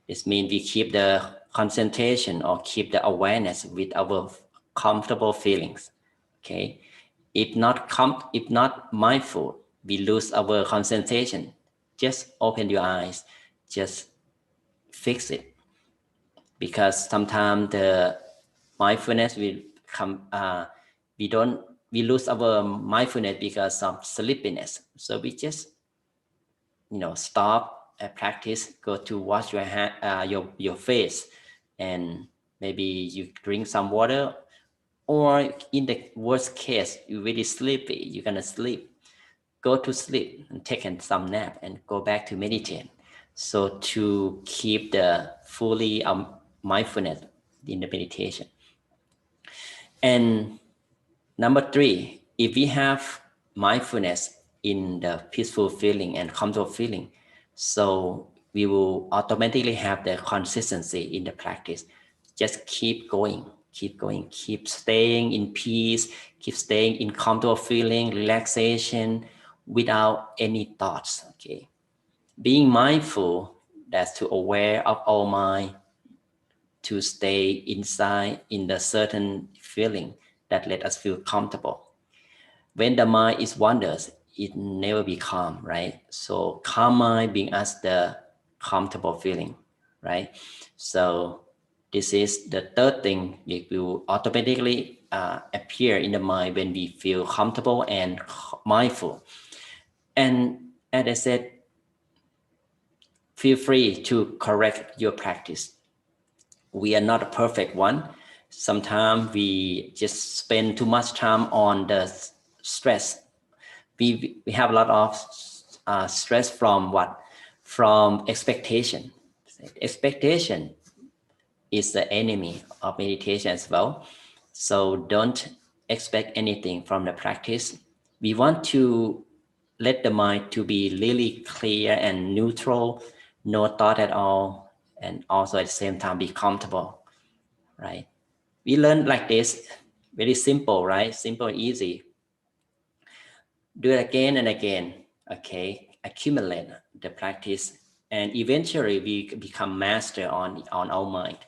This means we keep the concentration or keep the awareness with our comfortable feelings. Okay, if not mindful, we lose our concentration. Just open your eyes, just fix it. Because sometimes the mindfulness will come, we lose our mindfulness because of sleepiness. So we just, stop at practice, go to wash your hand, your face, and maybe you drink some water, or in the worst case, you're really sleepy, you're gonna sleep. Go to sleep and take some nap and go back to meditate. So to keep the fully mindfulness in the meditation. And number three, if we have mindfulness in the peaceful feeling and comfortable feeling, so we will automatically have the consistency in the practice. Just keep going, keep staying in peace, keep staying in comfortable feeling, relaxation, without any thoughts. Okay, being mindful, that's to aware of our mind, to stay inside in the certain feeling that let us feel comfortable. When the mind is wanders, it never be calm, right? So calm mind being us the comfortable feeling, right? So this is the third thing. It will automatically appear in the mind when we feel comfortable and mindful. And as I said, feel free to correct your practice. we are not a perfect one. Sometimes we just spend too much time on the stress. We have a lot of stress from what? From expectation. Expectation is the enemy of meditation as well. So don't expect anything from the practice. We want to let the mind to be really clear and neutral, no thought at all, and also at the same time be comfortable, right? We learn like this, very simple, right? Simple, easy. Do it again and again, okay? Accumulate the practice, and eventually we become master on our mind.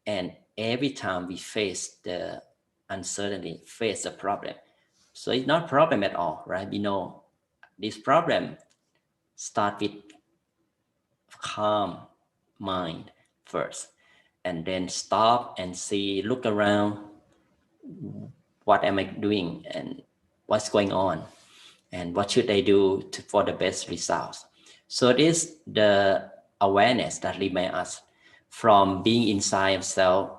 And every time we face the uncertainty, face a problem. So it's not a problem at all, right? We know this problem start with calm mind first, and then stop and see, look around, what am I doing and what's going on and what should I do for the best results. So it is the awareness that remains us from being inside ourselves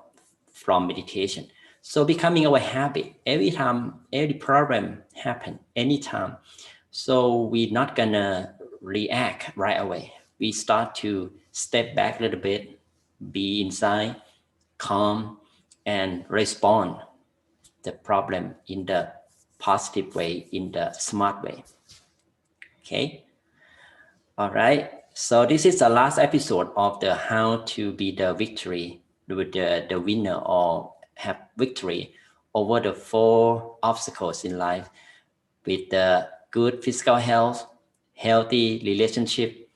from meditation. So becoming our habit, every time, every problem happen, anytime. So we're not gonna react right away. We start to step back a little bit, be inside, calm, and respond the problem in the positive way, in the smart way. Okay. All right. So this is the last episode of the how to be the victory, with the winner, or have victory over the 4 obstacles in life, with the good physical health, healthy relationship,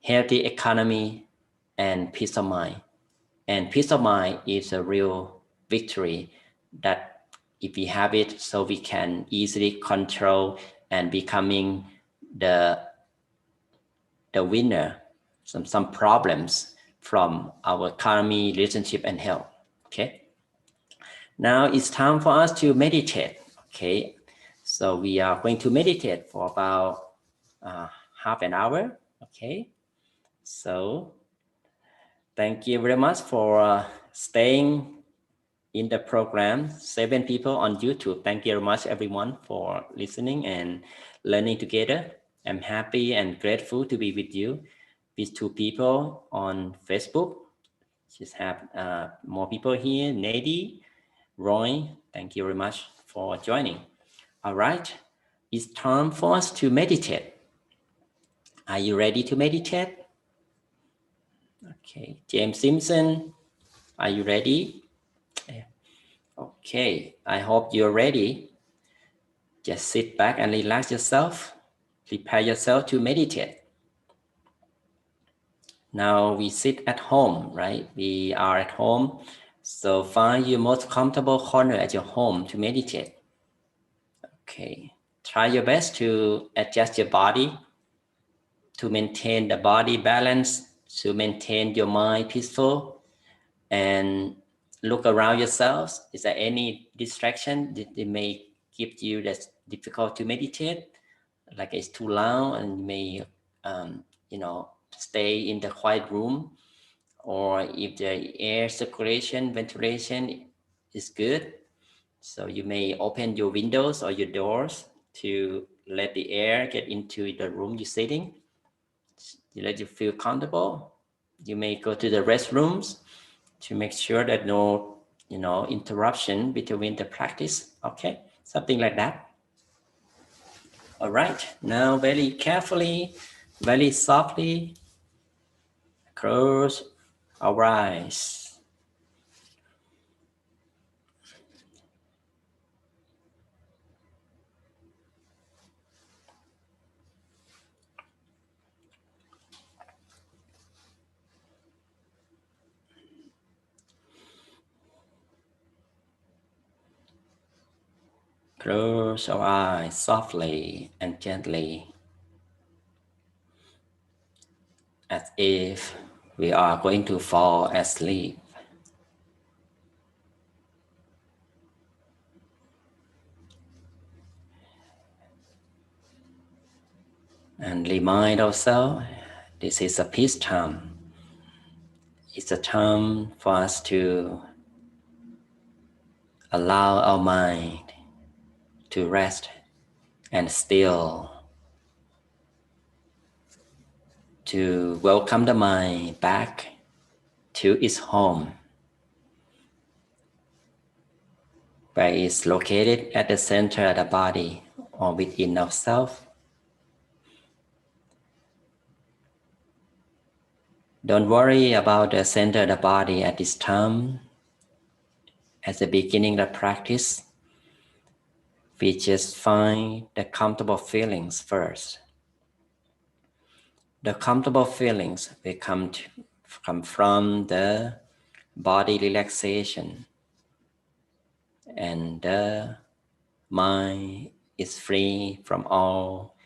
healthy economy, and peace of mind. And peace of mind is a real victory that if we have it, so we can easily control and becoming the winner some problems from our economy, relationship, and health. Okay. Now it's time for us to meditate. Okay. So we are going to meditate for about half an hour. Okay. So thank you very much for staying in the program. 7 people on YouTube. Thank you very much, everyone, for listening and learning together. I'm happy and grateful to be with you. With 2 people on Facebook. Just have more people here. Nady, Roy, thank you very much for joining. All right, it's time for us to meditate. Are you ready to meditate? Okay, James Simpson, are you ready? Okay, I hope you're ready. Just sit back and relax yourself. Prepare yourself to meditate. Now we sit at home, right? We are at home. So find your most comfortable corner at your home to meditate. Okay. Try your best to adjust your body, to maintain the body balance, to maintain your mind peaceful, and look around yourselves. Is there any distraction that may give you that's difficult to meditate? Like it's too loud and you may, stay in the quiet room, or if the air circulation, ventilation is good, so you may open your windows or your doors to let the air get into the room you're sitting. You let you feel comfortable. You may go to the restrooms to make sure that no, interruption between the practice. Okay, something like that. All right, now very carefully, very softly, close our eyes. Close our eyes softly and gently, as if we are going to fall asleep. And remind ourselves, this is a peace time. it's a time for us to allow our mind to rest and still, to welcome the mind back to its home, where it's located at the center of the body or within ourselves. Don't worry about the center of the body at this time. At the beginning of the practice, we just find the comfortable feelings first. The comfortable feelings will come from the body relaxation, and the mind is free from all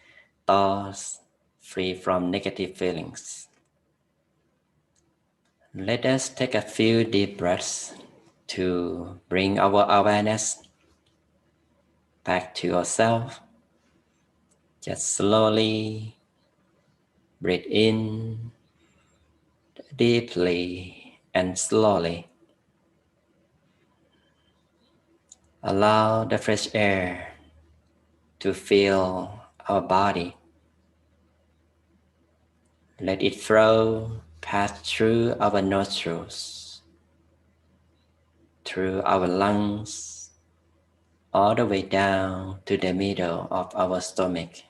thoughts, free from negative feelings. Let us take a few deep breaths to bring our awareness back to ourselves. Just slowly breathe in deeply and slowly. Allow the fresh air to fill our body. Let it flow pass through our nostrils, through our lungs, all the way down to the middle of our stomach.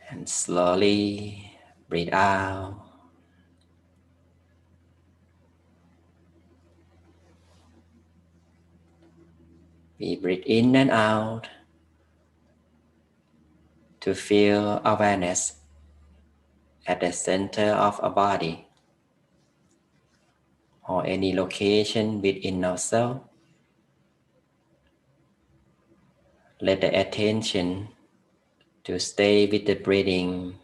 And slowly breathe out. We breathe in and out to feel awareness at the center of our body or any location within ourselves. Let the attention to stay with the breathing.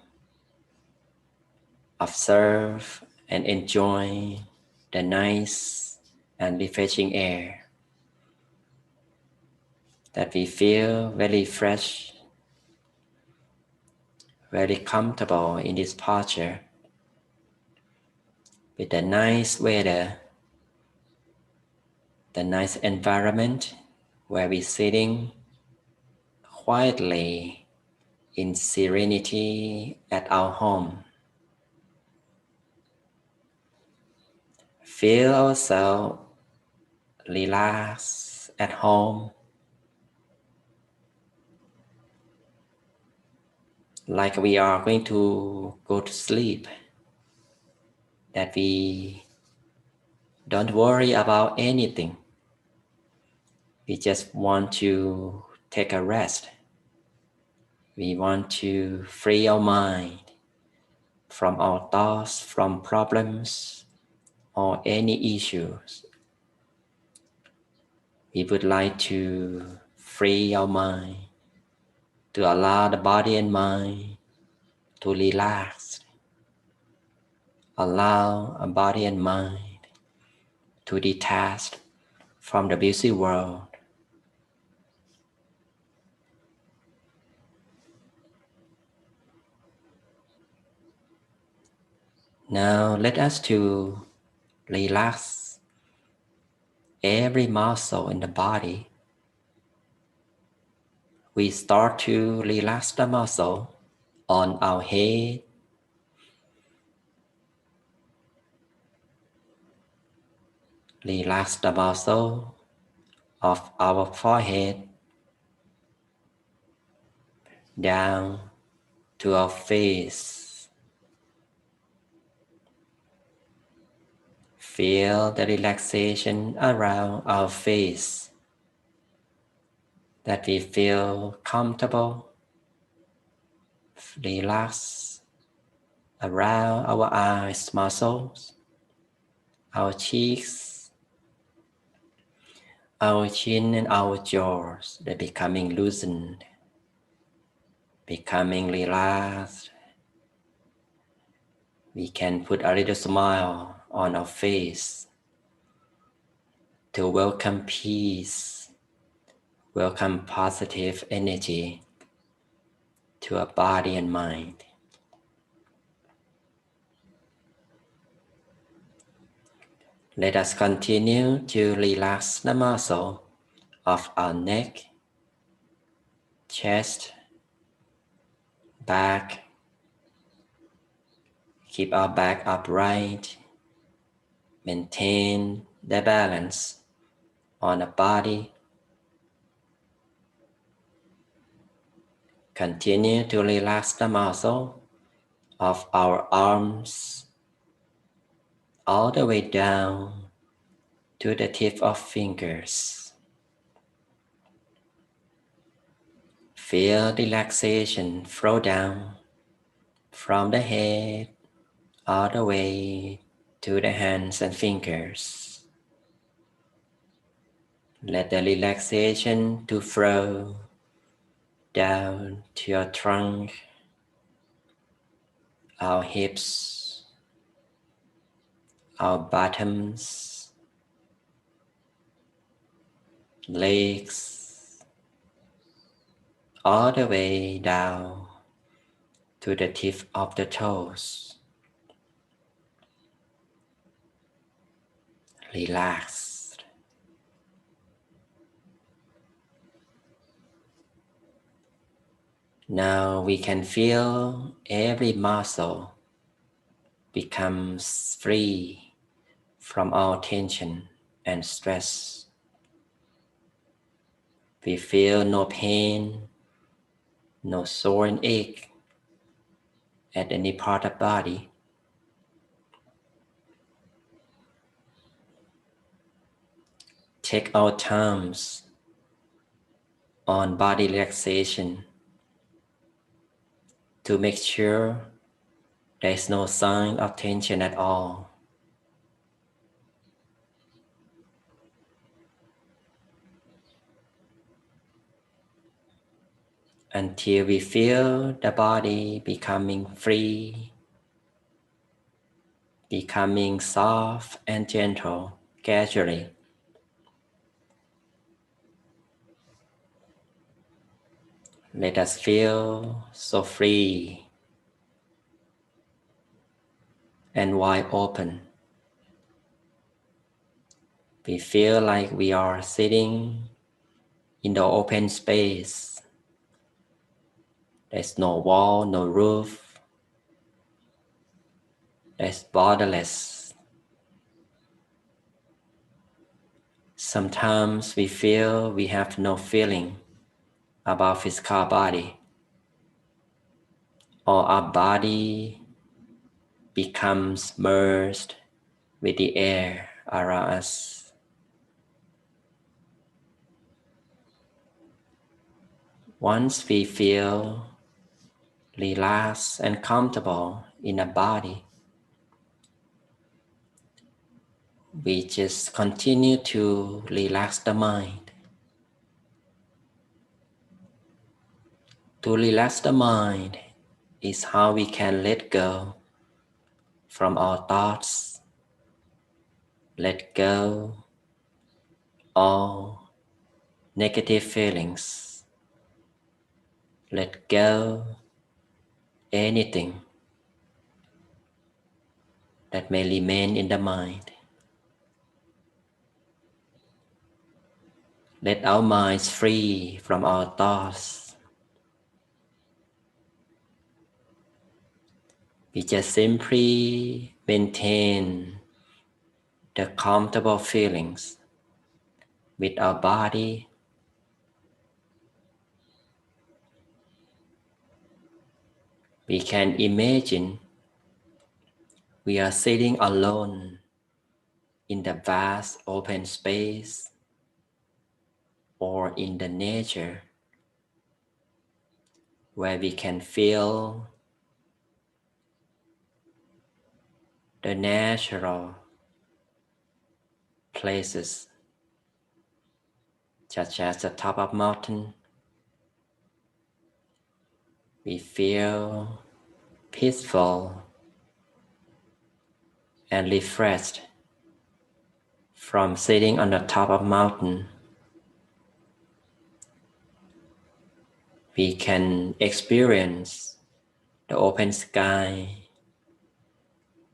Observe and enjoy the nice and refreshing air that we feel very fresh, very comfortable in this posture with the nice weather, the nice environment where we're sitting quietly in serenity at our home. Feel ourselves relax at home, like we are going to go to sleep, that we don't worry about anything. We just want to take a rest. We want to free our mind from our thoughts, from problems, or any issues. We would like to free our mind, to allow the body and mind to relax. Allow our body and mind to detach from the busy world. Now let us to relax every muscle in the body. We start to relax the muscle on our head, relax the muscle of our forehead, down to our face. Feel the relaxation around our face, that we feel comfortable, relax around our eyes muscles, our cheeks, our chin and our jaws. They're becoming loosened, becoming relaxed. We can put a little smile on our face to welcome peace, welcome positive energy to our body and mind. Let us continue to relax the muscle of our neck, chest, back. Keep our back upright. Maintain the balance on the body. Continue to relax the muscle of our arms all the way down to the tip of fingers. Feel relaxation flow down from the head all the way to the hands and fingers. Let the relaxation to flow down to your trunk, our hips, our bottoms, legs, all the way down to the tip of the toes. Relaxed. Now we can feel every muscle becomes free from all tension and stress. We feel no pain, no sore and ache at any part of body. Take our times on body relaxation to make sure there is no sign of tension at all. Until we feel the body becoming free, becoming soft and gentle gradually. Let us feel so free and wide open. We feel like we are sitting in the open space. There's no wall, no roof. There's borderless. Sometimes we feel we have no feeling about physical body, or our body becomes merged with the air around us. Once we feel relaxed and comfortable in our body, we just continue to relax the mind. To relax the mind is how we can let go from our thoughts, let go all negative feelings, let go anything that may remain in the mind. Let our minds free from our thoughts. We just simply maintain the comfortable feelings with our body. We can imagine we are sitting alone in the vast open space or in the nature where we can feel the natural places such as the top of mountain. We feel peaceful and refreshed from sitting on the top of mountain. We can experience the open sky,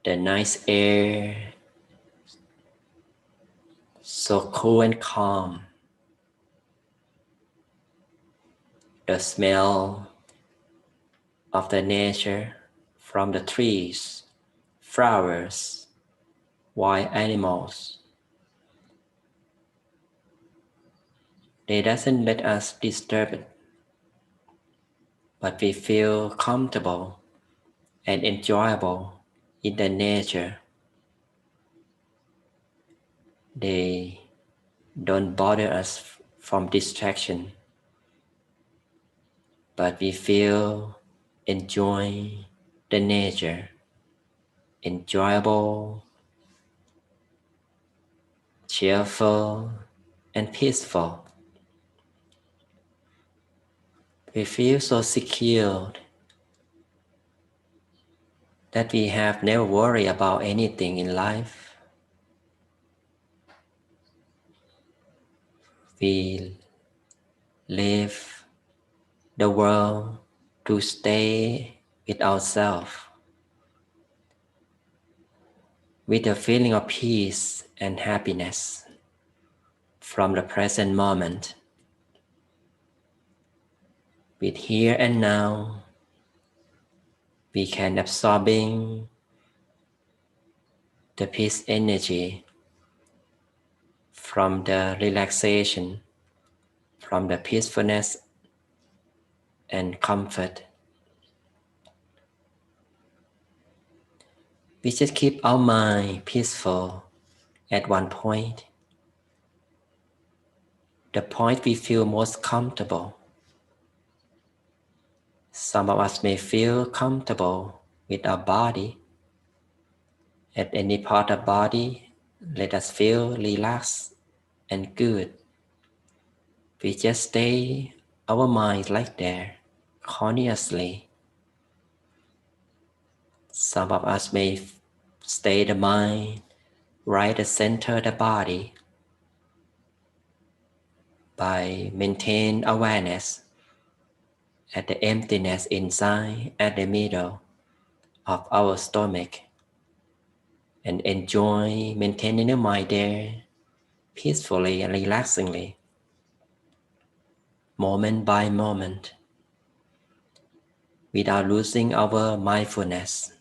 the nice air, so cool and calm. The smell of the nature from the trees, flowers, wild animals. They doesn't let us disturb it, but we feel comfortable and enjoyable in the nature. They don't bother us from distraction, but we feel enjoy the nature, enjoyable, cheerful, and peaceful. We feel so secure that we have never worried about anything in life. We live the world to stay with ourselves, with a feeling of peace and happiness from the present moment, with here and now. We can absorbing the peace energy from the relaxation, from the peacefulness and comfort. We just keep our mind peaceful at one point, the point we feel most comfortable. Some of us may feel comfortable with our body. At any part of body, let us feel relaxed and good. We just stay our mind like there, consciously. Some of us may stay the mind right at the center of the body by maintain awareness at the emptiness inside, at the middle of our stomach, and enjoy maintaining the mind there peacefully and relaxingly, moment by moment, without losing our mindfulness.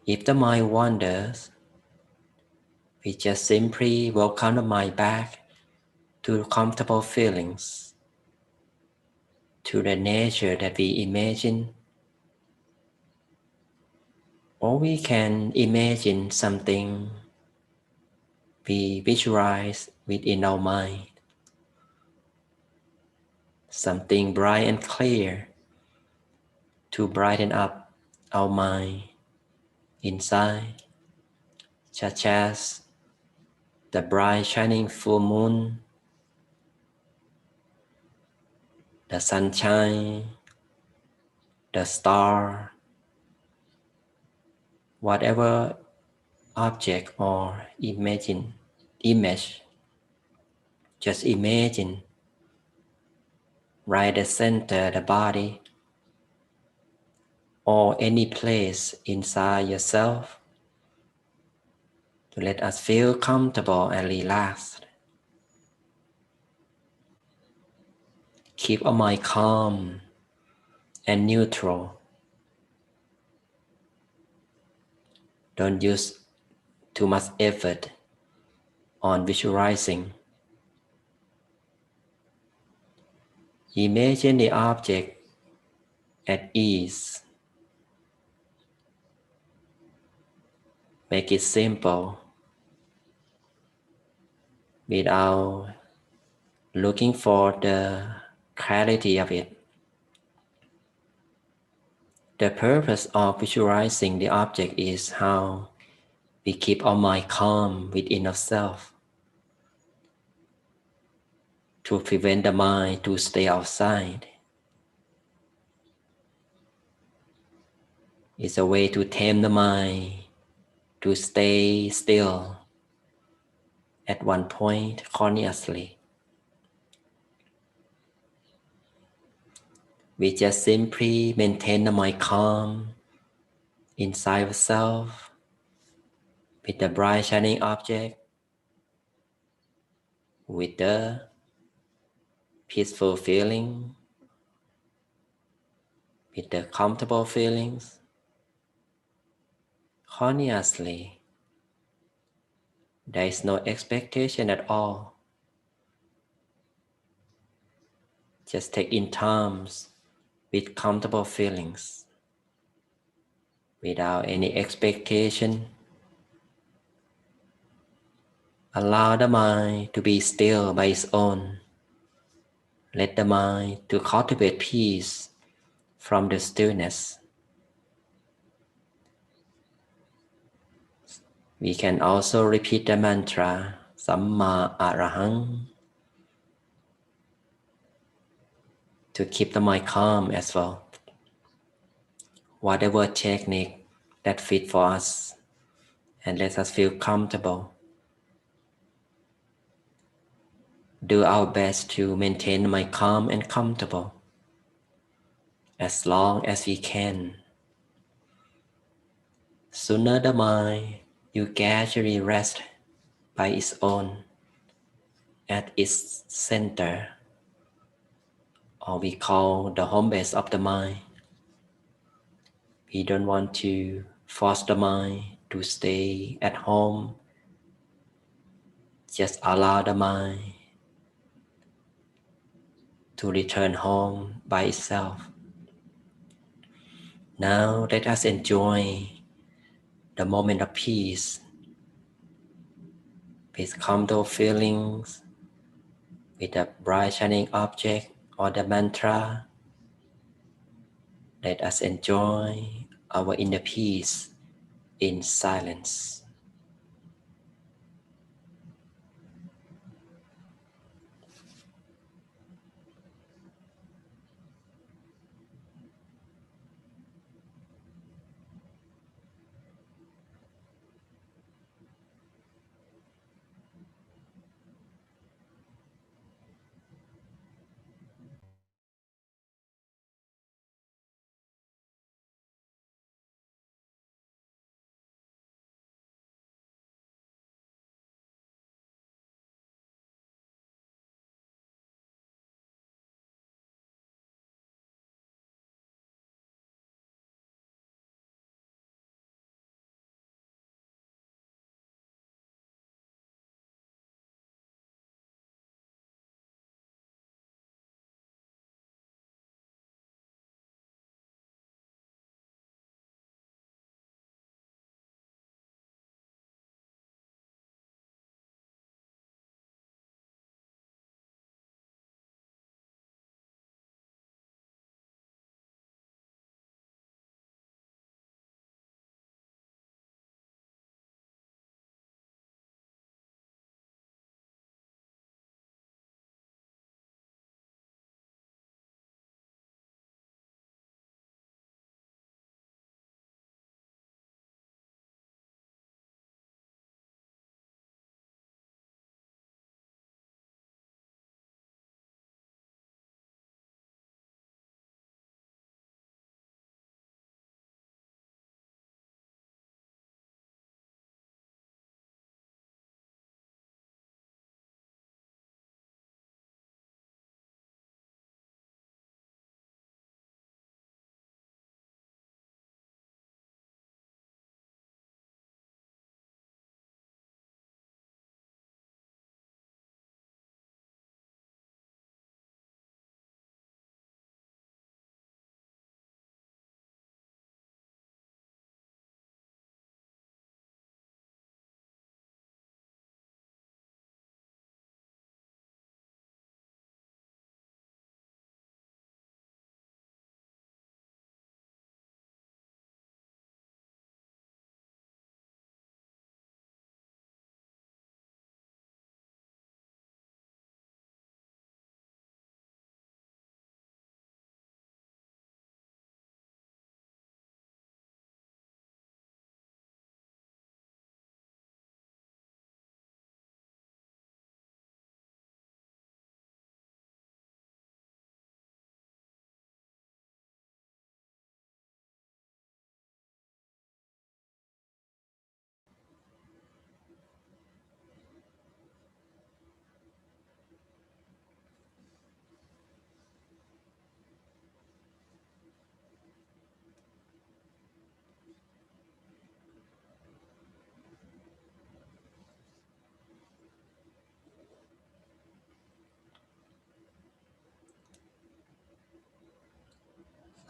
If the mind wanders, we just simply welcome the mind back to comfortable feelings, to the nature that we imagine. Or we can imagine something we visualize within our mind, something bright and clear to brighten up our mind inside, such as the bright shining full moon, the sunshine, the star, whatever object or image, just imagine right at the center of the body or any place inside yourself to let us feel comfortable and relaxed. Keep our mind calm and neutral. Don't use too much effort on visualizing. Imagine the object at ease. Make it simple without looking for the clarity of it. The purpose of visualizing the object is how we keep our mind calm within ourselves, to prevent the mind to stay outside. It's a way to tame the mind to stay still at one point consciously. We just simply maintain the mind calm inside ourselves with the bright shining object, with the peaceful feeling, with the comfortable feelings, consciously. There is no expectation at all. Just take in times with comfortable feelings, without any expectation. Allow the mind to be still by its own. Let the mind to cultivate peace from the stillness. We can also repeat the mantra Samma Arahang to keep the mind calm as well. Whatever technique that fits for us and let us feel comfortable. Do our best to maintain the mind calm and comfortable as long as we can. Sooner the mind will gradually rest by its own at its center, or we call the home base of the mind. We don't want to force the mind to stay at home. Just allow the mind to return home by itself. Now let us enjoy the moment of peace with comfortable feelings, with a bright shining object or the mantra. Let us enjoy our inner peace in silence.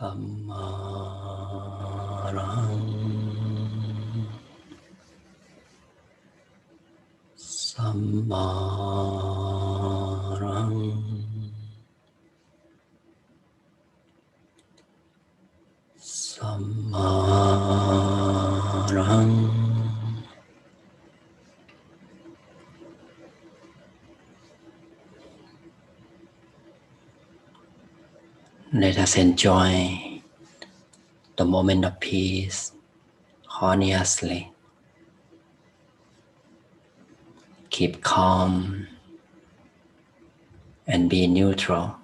Samarang, Samarang, Samarang. Let us enjoy the moment of peace harmoniously. Keep calm and be neutral.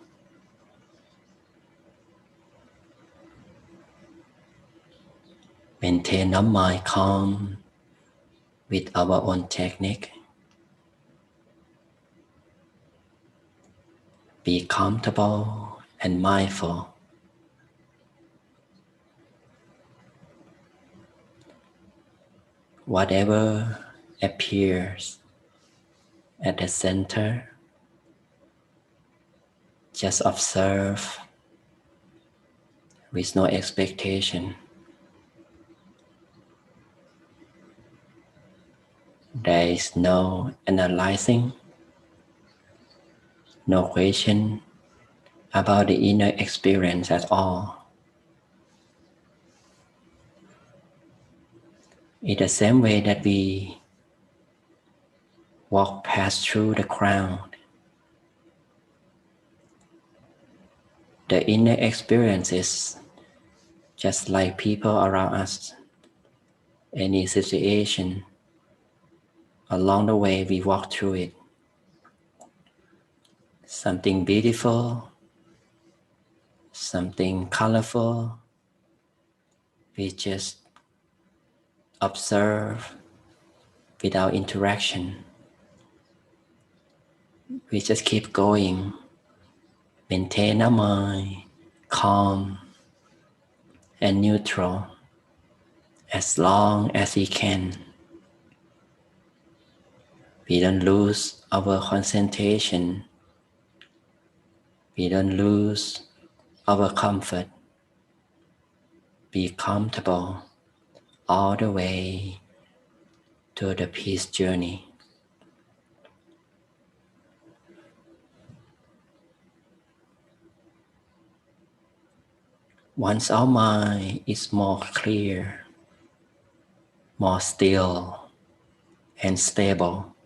Maintain our mind calm with our own technique. Be comfortable and mindful. Whatever appears at the center, just observe with no expectation. There is no analyzing, no question about the inner experience at all. In the same way that we walk past through the crowd, the inner experience is just like people around us. Any situation, along the way we walk through it. Something beautiful, something colorful, we just observe without interaction. We just keep going, maintain our mind calm and neutral as long as we can. We don't lose our concentration. We don't lose our comfort. Be comfortable all the way to the peace journey. Once our mind is more clear, more still and stable,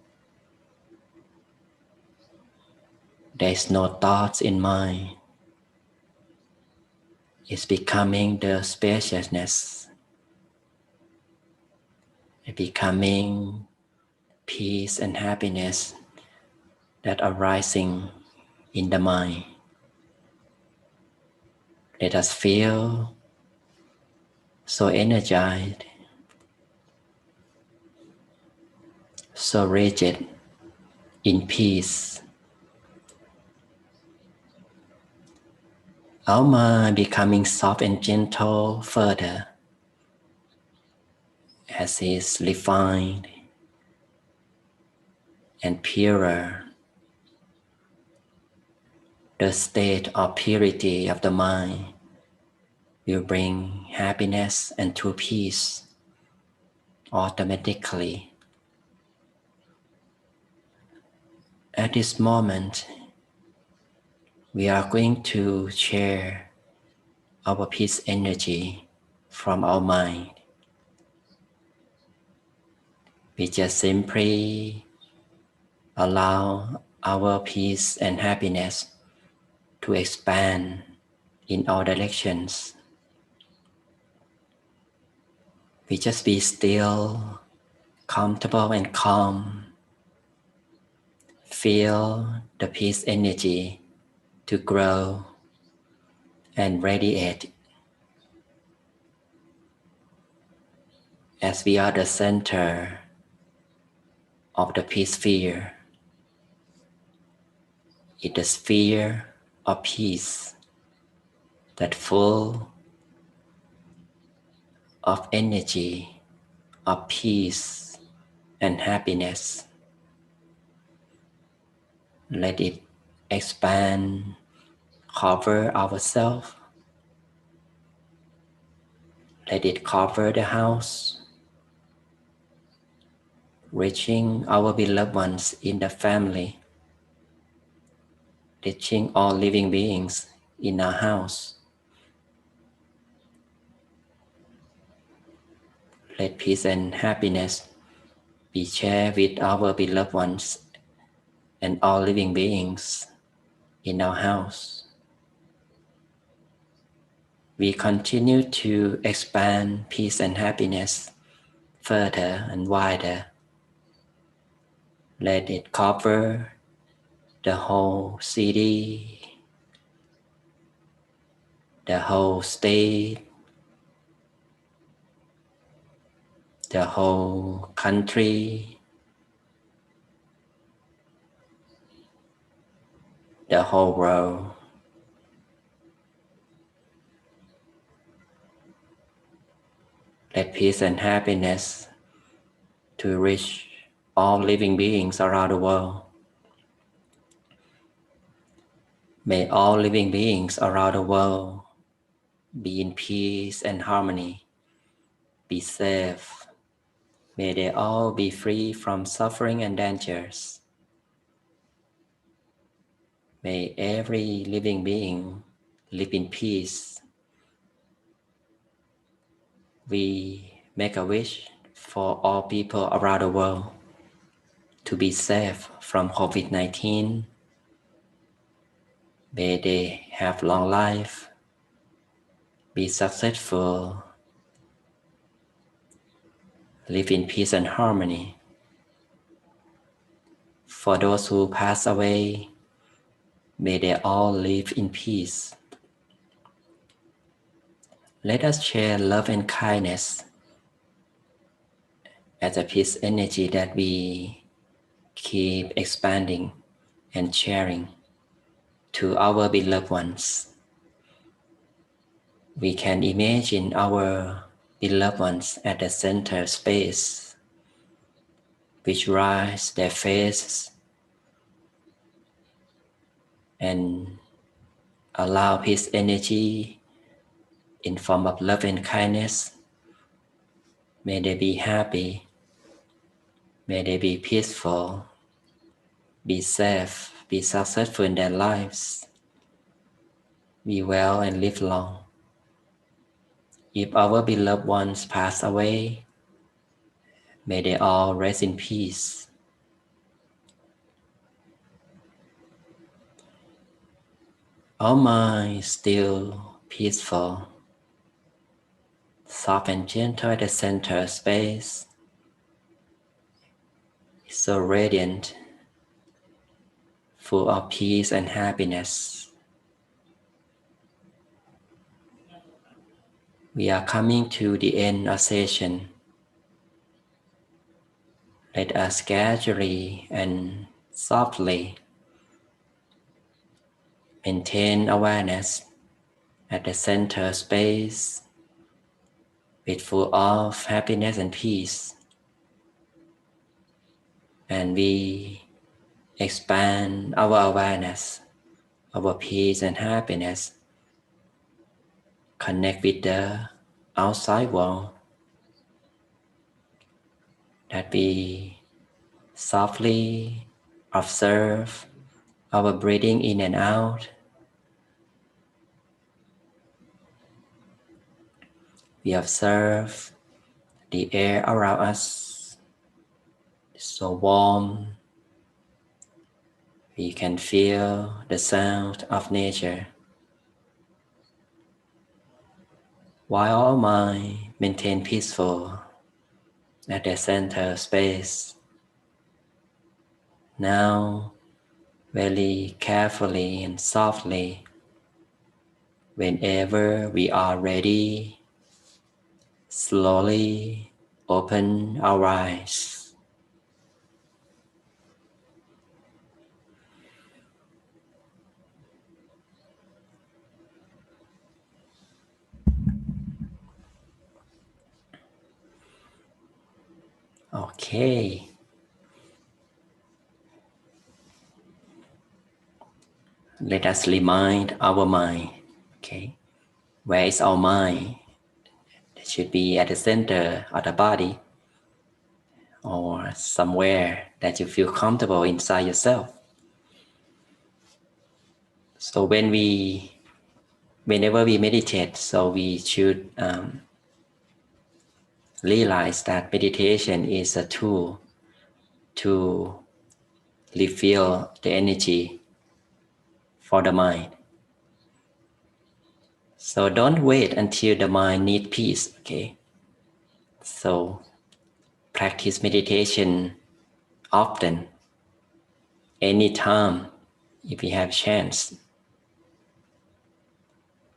there is no thoughts in mind. It's becoming the spaciousness. It's becoming peace and happiness that are rising in the mind. Let us feel so energized, so rigid, in peace. Our mind becoming soft and gentle further as it's refined and purer. The state of purity of the mind will bring happiness and true peace automatically. At this moment, we are going to share our peace energy from our mind. We just simply allow our peace and happiness to expand in all directions. We just be still, comfortable and calm. Feel the peace energy to grow and radiate as we are the center of the peace sphere. It's the sphere of peace that full of energy, of peace and happiness. Let it expand, cover ourselves Let it cover the house, reaching our beloved ones in the family, reaching all living beings in our house. Let peace and happiness be shared with our beloved ones and all living beings in our house. We continue to expand peace and happiness further and wider. Let it cover the whole city, the whole state, the whole country, the whole world. Let peace and happiness to reach all living beings around the world. May all living beings around the world be in peace and harmony, be safe. May they all be free from suffering and dangers. May every living being live in peace. We make a wish for all people around the world to be safe from COVID-19. May they have long life, be successful, live in peace and harmony. For those who pass away, may they all live in peace. Let us share love and kindness as a peace energy that we keep expanding and sharing to our beloved ones. We can imagine our beloved ones at the center space, visualize their faces and allow peace energy in form of love and kindness. May they be happy, may they be peaceful, be safe, be successful in their lives, be well and live long. If our beloved ones pass away, may they all rest in peace. Our mind still peaceful, soft and gentle at the center space, so radiant, full of peace and happiness. We are coming to the end of session. Let us gradually and softly maintain awareness at the center space with full of happiness and peace. And we expand our awareness, our peace and happiness, connect with the outside world, that we softly observe our breathing in and out. We observe the air around us, it's so warm. We can feel the sound of nature. While our mind maintains peaceful at the center space, now very carefully and softly, whenever we are ready, slowly open our eyes. Okay. Let us remind our mind. Okay. Where is our mind? It should be at the center of the body or somewhere that you feel comfortable inside yourself. So whenever we meditate, so we should realize that meditation is a tool to refill the energy for the mind. So don't wait until the mind needs peace, okay? So practice meditation often, anytime, if you have chance.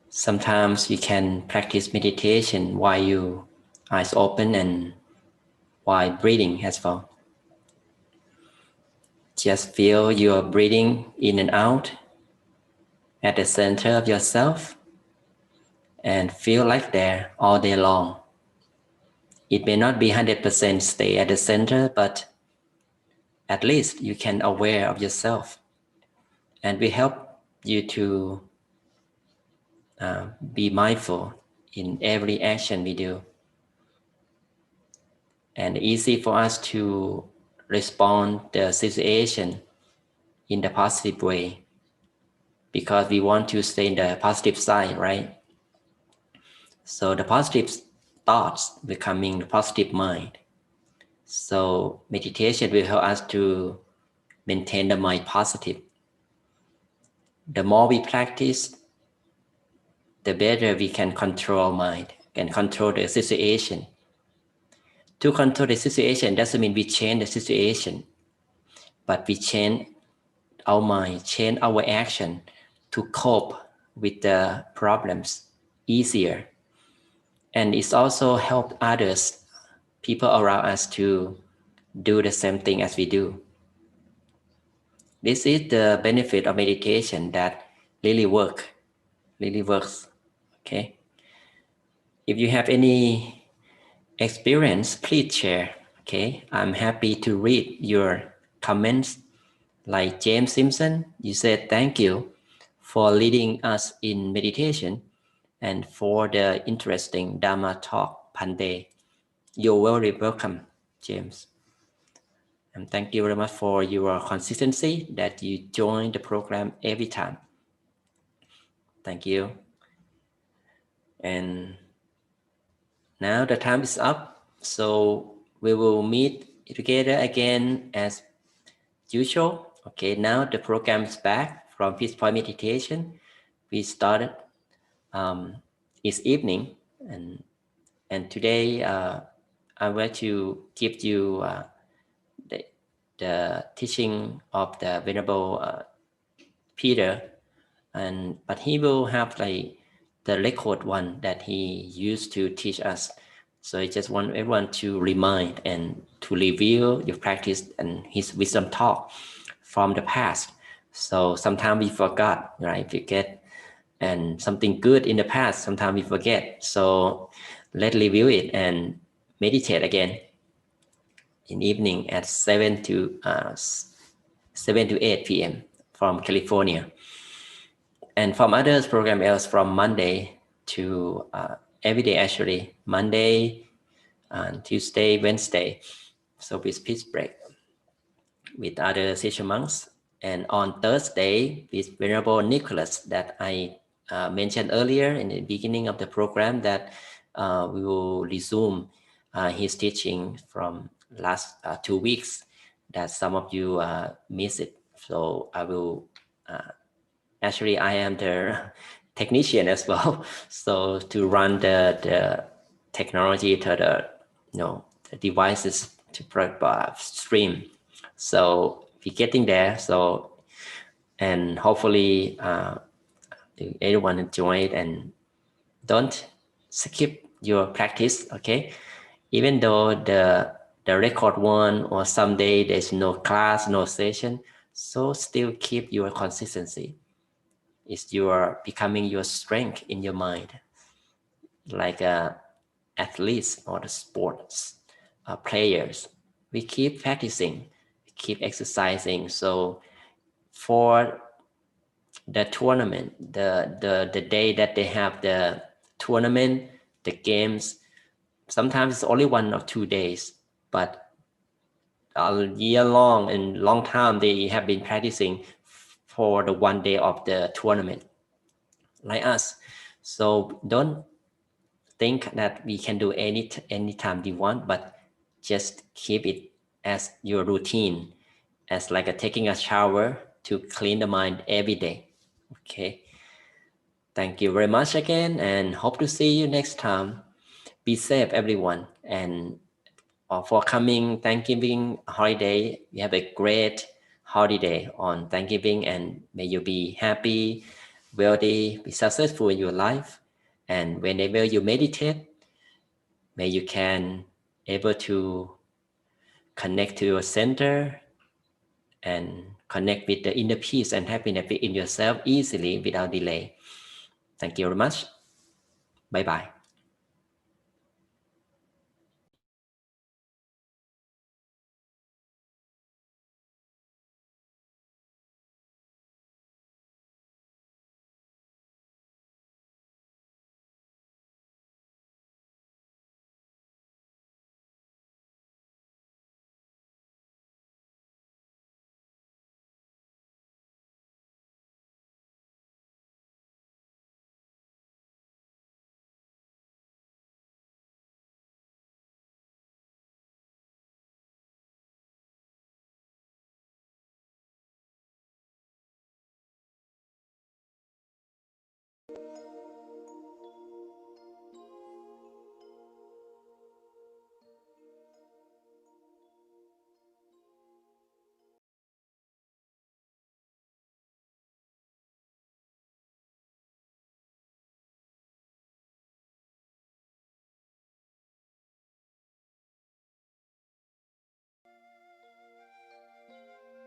Sometimes you can practice meditation while your eyes open and while breathing as well. Just feel your breathing in and out at the center of yourself and feel like there all day long. It may not be 100% stay at the center, but at least you can aware of yourself, and we help you to be mindful in every action we do, and easy for us to respond the situation in the positive way, because we want to stay in the positive side, right? So the positive thoughts becoming the positive mind. So meditation will help us to maintain the mind positive. The more we practice, the better we can control mind and control the situation. To control the situation doesn't mean we change the situation, but we change our mind, change our action to cope with the problems easier. And it's also helped others, people around us, to do the same thing as we do. This is the benefit of meditation that really works, okay? If you have any experience, please share, okay? I'm happy to read your comments. Like James Simpson, you said thank you for leading us in meditation and for the interesting Dharma talk, Pande. You're very welcome, James. And thank you very much for your consistency that you join the program every time. Thank you. And now the time is up, so we will meet together again as usual. Okay, now the program is back from Peace Point Meditation. We started this evening, and today I want to give you the teaching of the Venerable Peter, but he will have like the record one that he used to teach us. So I just want everyone to remind and to review your practice and his wisdom talk from the past. So sometimes we forgot, right? Forget, and something good in the past, sometimes we forget. So let's review it and meditate again in evening at 7 to 8 p.m. from California. And from others program else from Monday to every day, actually Monday, Tuesday, Wednesday. So with peace break with other session monks. And on Thursday with Venerable Nicholas that I mentioned earlier in the beginning of the program, that we will resume his teaching from last 2 weeks that some of you missed it. So I will actually I am the technician as well, so to run the technology to the devices to stream. So we're getting there. So, and hopefully everyone enjoy it and don't skip your practice, okay? Even though the record one or someday there's no class, no session, so still keep your consistency. It's becoming your strength in your mind, like athletes or the sports players. We keep practicing, keep exercising. So for the tournament, the day that they have the tournament, the games, sometimes it's only 1 or 2 days, but a year long and long time they have been practicing for the 1 day of the tournament, like us. So don't think that we can do any time we want, but just keep it as your routine, as like taking a shower to clean the mind every day. Okay. Thank you very much again, and hope to see you next time. Be safe, everyone, and for coming Thanksgiving holiday, you have a great holiday on Thanksgiving, and may you be happy, wealthy, be successful in your life. And whenever you meditate, may you can able to connect to your center and connect with the inner peace and happiness in yourself easily without delay. Thank you very much. Bye bye.